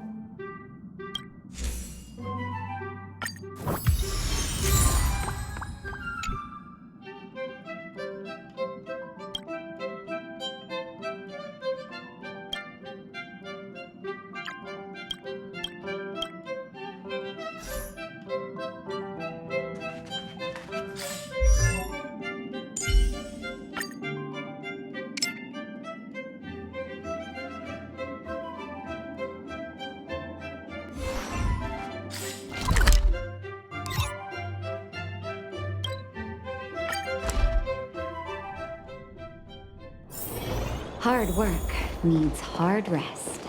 Hard work needs hard rest.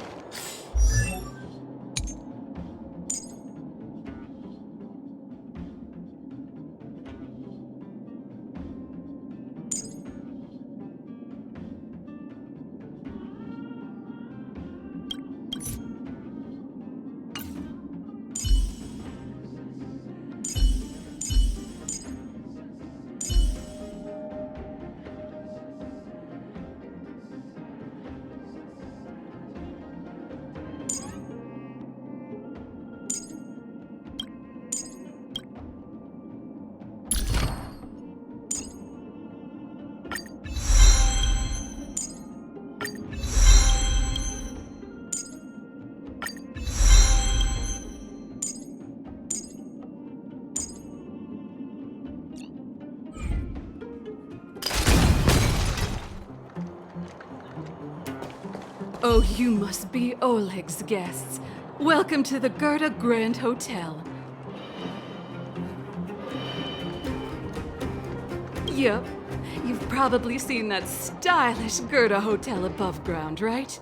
Oh, you must be Oleg's guests. Welcome to the Gerda Grand Hotel. Yep, you've probably seen that stylish Gerda Hotel above ground, right?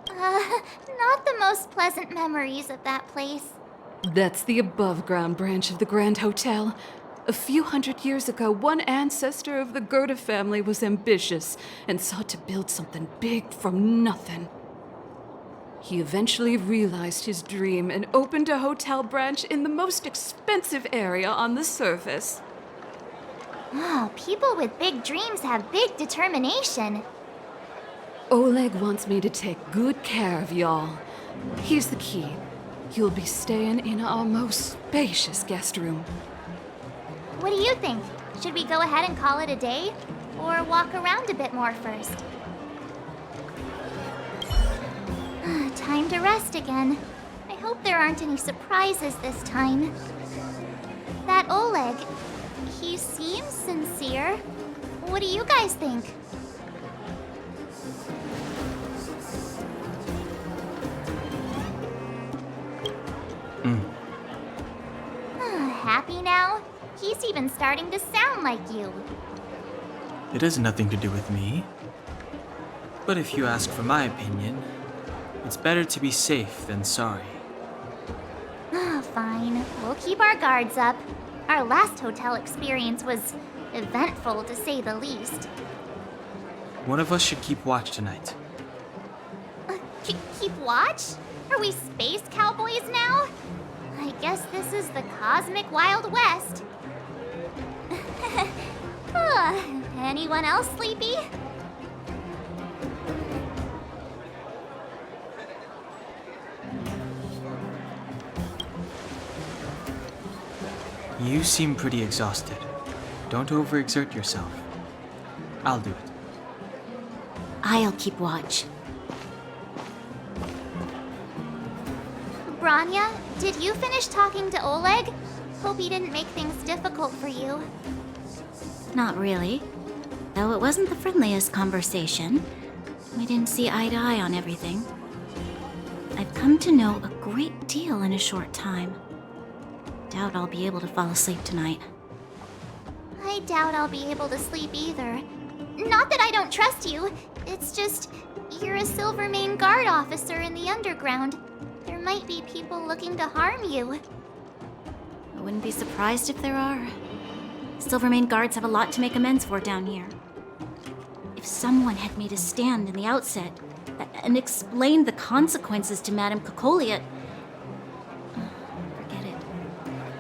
Not the most pleasant memories of that place. That's the above-ground branch of the Grand Hotel. A few hundred years ago, one ancestor of the Gerda family was ambitious and sought to build something big from nothing. He eventually realized his dream and opened a hotel branch in the most expensive area on the surface. Oh, people with big dreams have big determination. Oleg wants me to take good care of y'all. Here's the key. You'll be staying in our most spacious guest room. What do you think? Should we go ahead and call it a day? Or walk around a bit more first? Time to rest again. I hope there aren't any surprises this time. That Oleg, he seems sincere. What do you guys think? Happy now? He's even starting to sound like you. It has nothing to do with me. But if you ask for my opinion, it's better to be safe than sorry. Fine. We'll keep our guards up. Our last hotel experience was eventful, to say the least. One of us should keep watch tonight. Keep watch? Are we space cowboys now? I guess this is the cosmic Wild West. Anyone else sleepy? You seem pretty exhausted. Don't overexert yourself. I'll do it. I'll keep watch. Branya, did you finish talking to Oleg? Hope he didn't make things difficult for you. Not really. Though it wasn't the friendliest conversation. We didn't see eye to eye on everything. I've come to know a great deal in a short time. Doubt I'll be able to fall asleep tonight. I doubt I'll be able to sleep either. Not that I don't trust you. It's just, you're a Silvermane Guard officer in the underground. There might be people looking to harm you. I wouldn't be surprised if there are. Silvermane Guards have a lot to make amends for down here. If someone had made a stand in the outset and explained the consequences to Madame Kokoliot, forget it.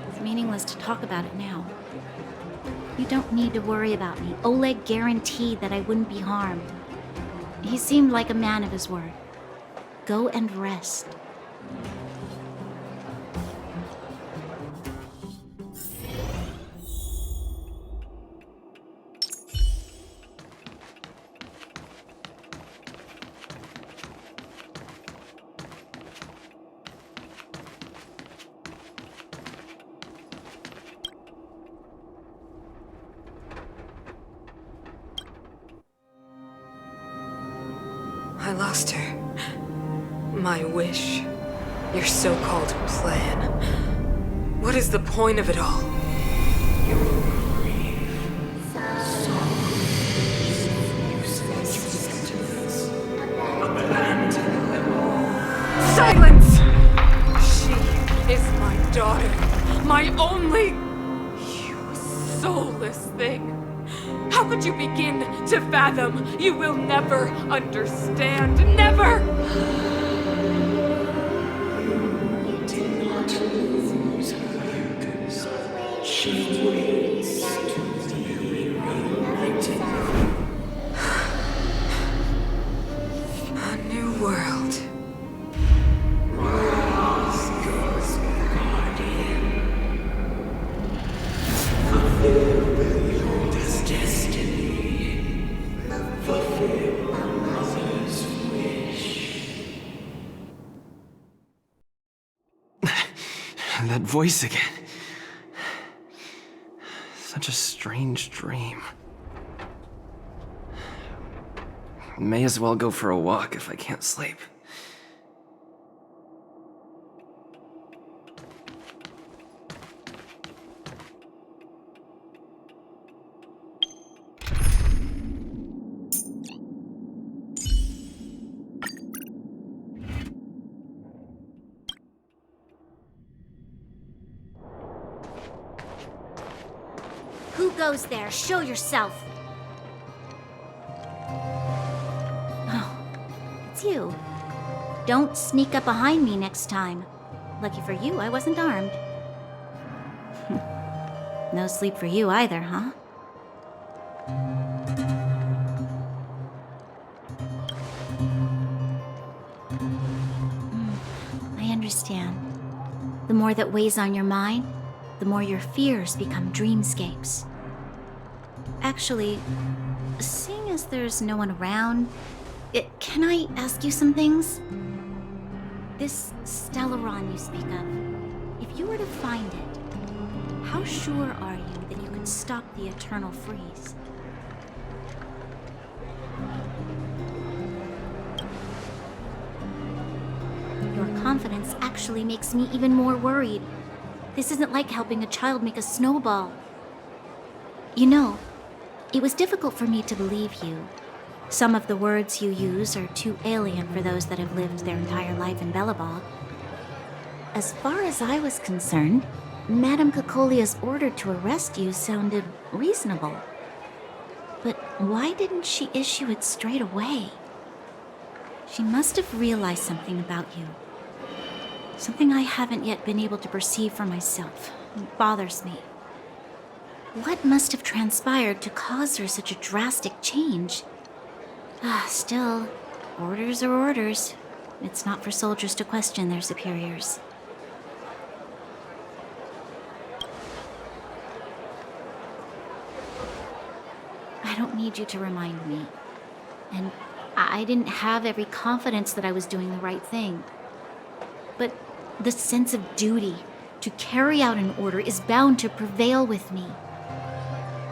It's meaningless to talk about it now. You don't need to worry about me. Oleg guaranteed that I wouldn't be harmed. He seemed like a man of his word. Go and rest. I lost her. My wish. Your so-called plan. What is the point of it all? daughter. My only... You soulless thing. How could you begin to fathom? You will never understand. Never! You did not lose her. She waits to be reunited. A new world. Rise, God's guardian. Fulfill your destiny. Fulfill a mother's wish. That voice again. Such a strange dream. May as well go for a walk if I can't sleep. Who goes there? Show yourself. Oh, it's you. Don't sneak up behind me next time. Lucky for you, I wasn't armed. No sleep for you either, huh? I understand. The more that weighs on your mind, the more your fears become dreamscapes. Actually, seeing as there's no one around, can I ask you some things? This Stellaron you speak of, if you were to find it, how sure are you that you could stop the eternal freeze? Your confidence actually makes me even more worried. This isn't like helping a child make a snowball. You know, it was difficult for me to believe you. Some of the words you use are too alien for those that have lived their entire life in Belobog. As far as I was concerned, Madame Cocolia's order to arrest you sounded reasonable. But why didn't she issue it straight away? She must have realized something about you. Something I haven't yet been able to perceive for myself. It bothers me. What must have transpired to cause her such a drastic change? Still, orders are orders. It's not for soldiers to question their superiors. I don't need you to remind me. And I didn't have every confidence that I was doing the right thing. But the sense of duty to carry out an order is bound to prevail with me.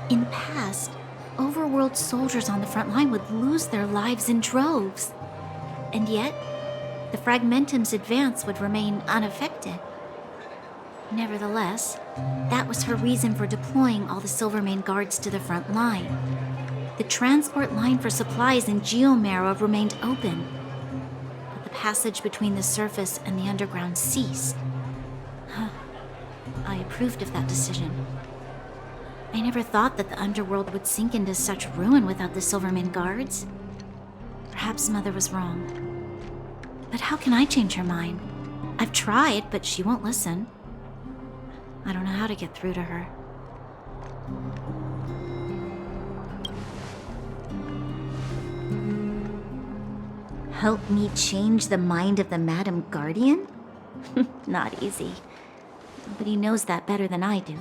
In the past, overworld soldiers on the front line would lose their lives in droves. And yet, the Fragmentum's advance would remain unaffected. Nevertheless, that was her reason for deploying all the Silvermane guards to the front line. The transport line for supplies in Geomera remained open, but the passage between the surface and the underground ceased. I approved of that decision. I never thought that the underworld would sink into such ruin without the Silvermane guards. Perhaps Mother was wrong. But how can I change her mind? I've tried, but she won't listen. I don't know how to get through to her. Help me change the mind of the Madam Guardian? Not easy. But he knows that better than I do.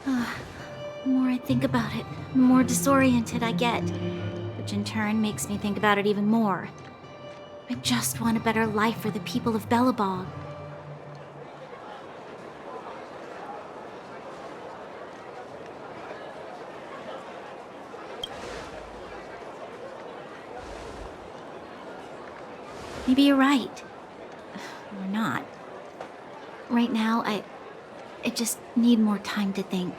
The more I think about it, the more disoriented I get, which in turn makes me think about it even more. I just want a better life for the people of Belobog. Maybe you're right. Or not. Right now, I just need more time to think.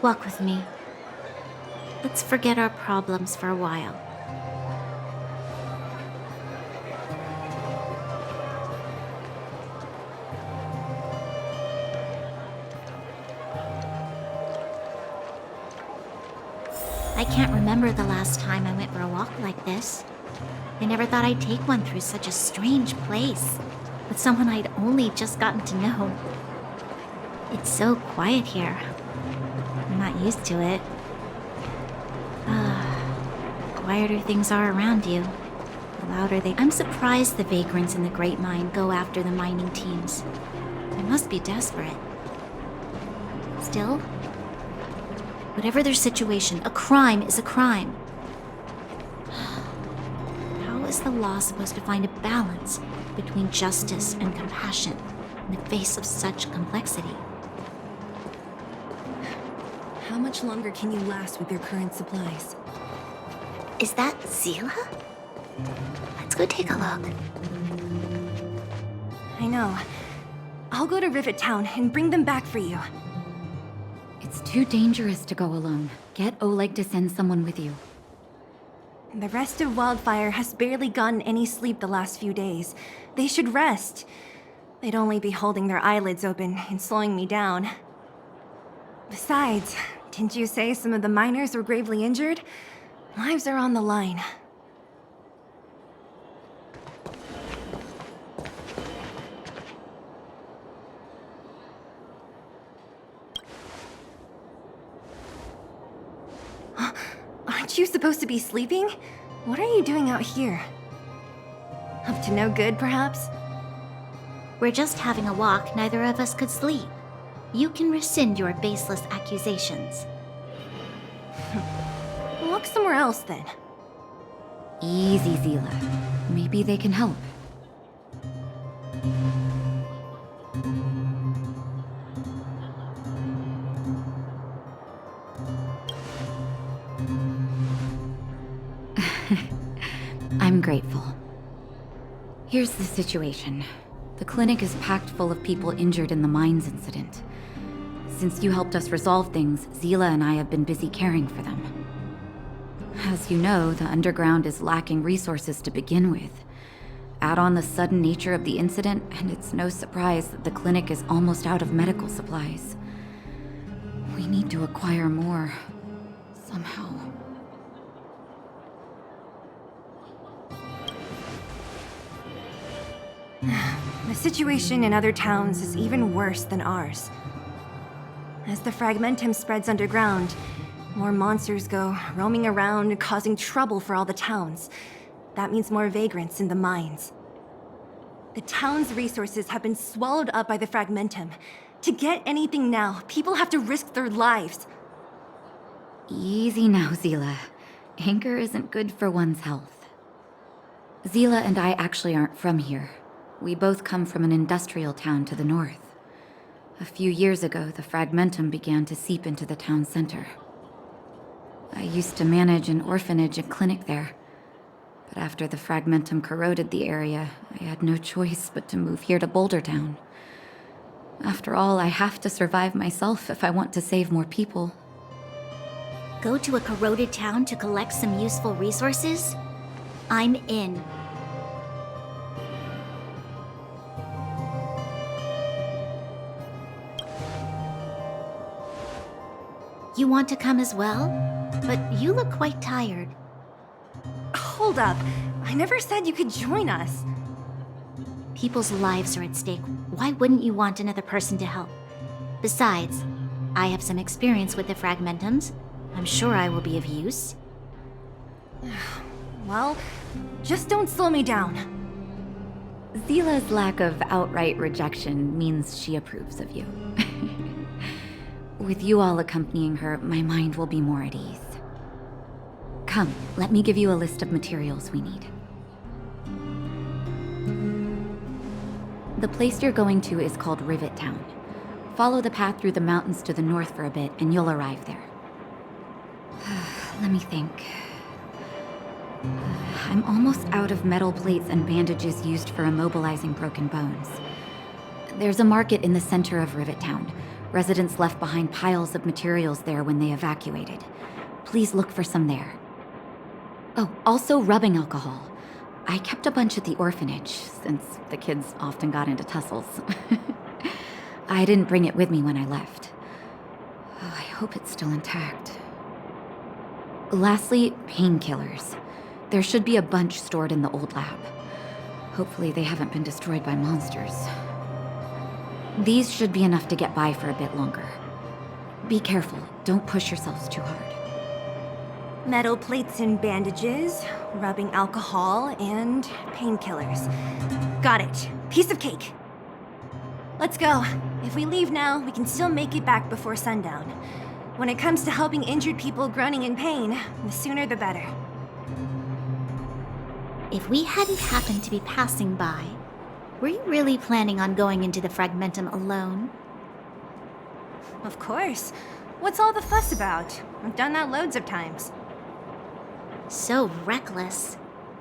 Walk with me. Let's forget our problems for a while. I can't remember the last time I went for a walk like this. I never thought I'd take one through such a strange place, with someone I'd only just gotten to know. It's so quiet here. I'm not used to it. The quieter things are around you, the louder they... I'm surprised the vagrants in the Great Mine go after the mining teams. They must be desperate. Still, whatever their situation, a crime is a crime. How is the law supposed to find a balance between justice and compassion in the face of such complexity? How much longer can you last with your current supplies? Is that Zila? Let's go take a look. I know. I'll go to Rivet Town and bring them back for you. It's too dangerous to go alone. Get Oleg to send someone with you. The rest of Wildfire has barely gotten any sleep the last few days. They should rest. They'd only be holding their eyelids open and slowing me down. Besides, didn't you say some of the miners were gravely injured? Lives are on the line. Aren't you supposed to be sleeping? What are you doing out here? Up to no good, perhaps? We're just having a walk. Neither of us could sleep. You can rescind your baseless accusations. Look somewhere else, then. Easy, Zila. Maybe they can help. I'm grateful. Here's the situation. The clinic is packed full of people injured in the mines incident. Since you helped us resolve things, Zila and I have been busy caring for them. As you know, the underground is lacking resources to begin with. Add on the sudden nature of the incident, and it's no surprise that the clinic is almost out of medical supplies. We need to acquire more, somehow. The situation in other towns is even worse than ours. As the fragmentum spreads underground, more monsters go roaming around, causing trouble for all the towns. That means more vagrants in the mines. The town's resources have been swallowed up by the fragmentum. To get anything now, people have to risk their lives. Easy now, Zila. Anger isn't good for one's health. Zila and I actually aren't from here. We both come from an industrial town to the north. A few years ago, the fragmentum began to seep into the town center. I used to manage an orphanage and clinic there. But after the fragmentum corroded the area, I had no choice but to move here to Boulder Town. After all, I have to survive myself if I want to save more people. Go to a corroded town to collect some useful resources? I'm in. You want to come as well? But you look quite tired. Hold up. I never said you could join us. People's lives are at stake. Why wouldn't you want another person to help? Besides, I have some experience with the fragmentums. I'm sure I will be of use. Well, just don't slow me down. Zila's lack of outright rejection means she approves of you. With you all accompanying her, my mind will be more at ease. Come, let me give you a list of materials we need. The place you're going to is called Rivet Town. Follow the path through the mountains to the north for a bit, and you'll arrive there. Let me think. I'm almost out of metal plates and bandages used for immobilizing broken bones. There's a market in the center of Rivet Town. Residents left behind piles of materials there when they evacuated. Please look for some there. Oh, also rubbing alcohol. I kept a bunch at the orphanage, since the kids often got into tussles. I didn't bring it with me when I left. Oh, I hope it's still intact. Lastly, painkillers. There should be a bunch stored in the old lab. Hopefully they haven't been destroyed by monsters. These should be enough to get by for a bit longer. Be careful, don't push yourselves too hard. Metal plates and bandages, rubbing alcohol, and painkillers. Got it. Piece of cake. Let's go. If we leave now, we can still make it back before sundown. When it comes to helping injured people groaning in pain, the sooner the better. If we hadn't happened to be passing by, were you really planning on going into the Fragmentum alone? Of course. What's all the fuss about? I've done that loads of times. So reckless.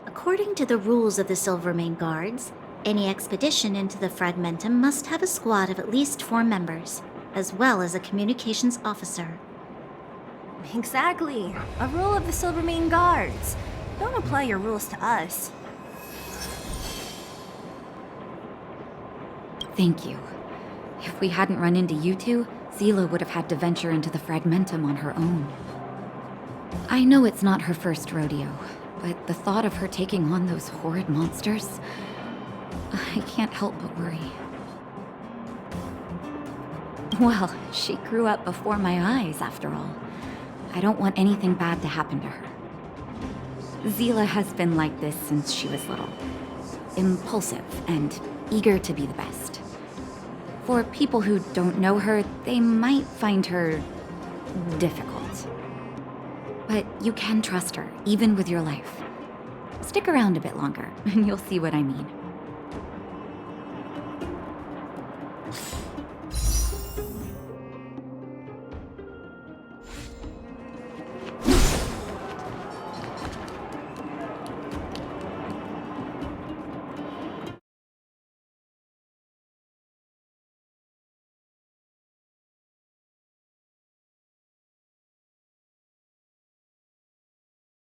According to the rules of the Silvermane Guards, any expedition into the Fragmentum must have a squad of at least 4 members, as well as a communications officer. Exactly. A rule of the Silvermane Guards. Don't apply your rules to us. Thank you. If we hadn't run into you two, Zila would have had to venture into the Fragmentum on her own. I know it's not her first rodeo, but the thought of her taking on those horrid monsters, I can't help but worry. Well, she grew up before my eyes, after all. I don't want anything bad to happen to her. Zila has been like this since she was little. Impulsive and eager to be the best. For people who don't know her, they might find her difficult. But you can trust her, even with your life. Stick around a bit longer, and you'll see what I mean.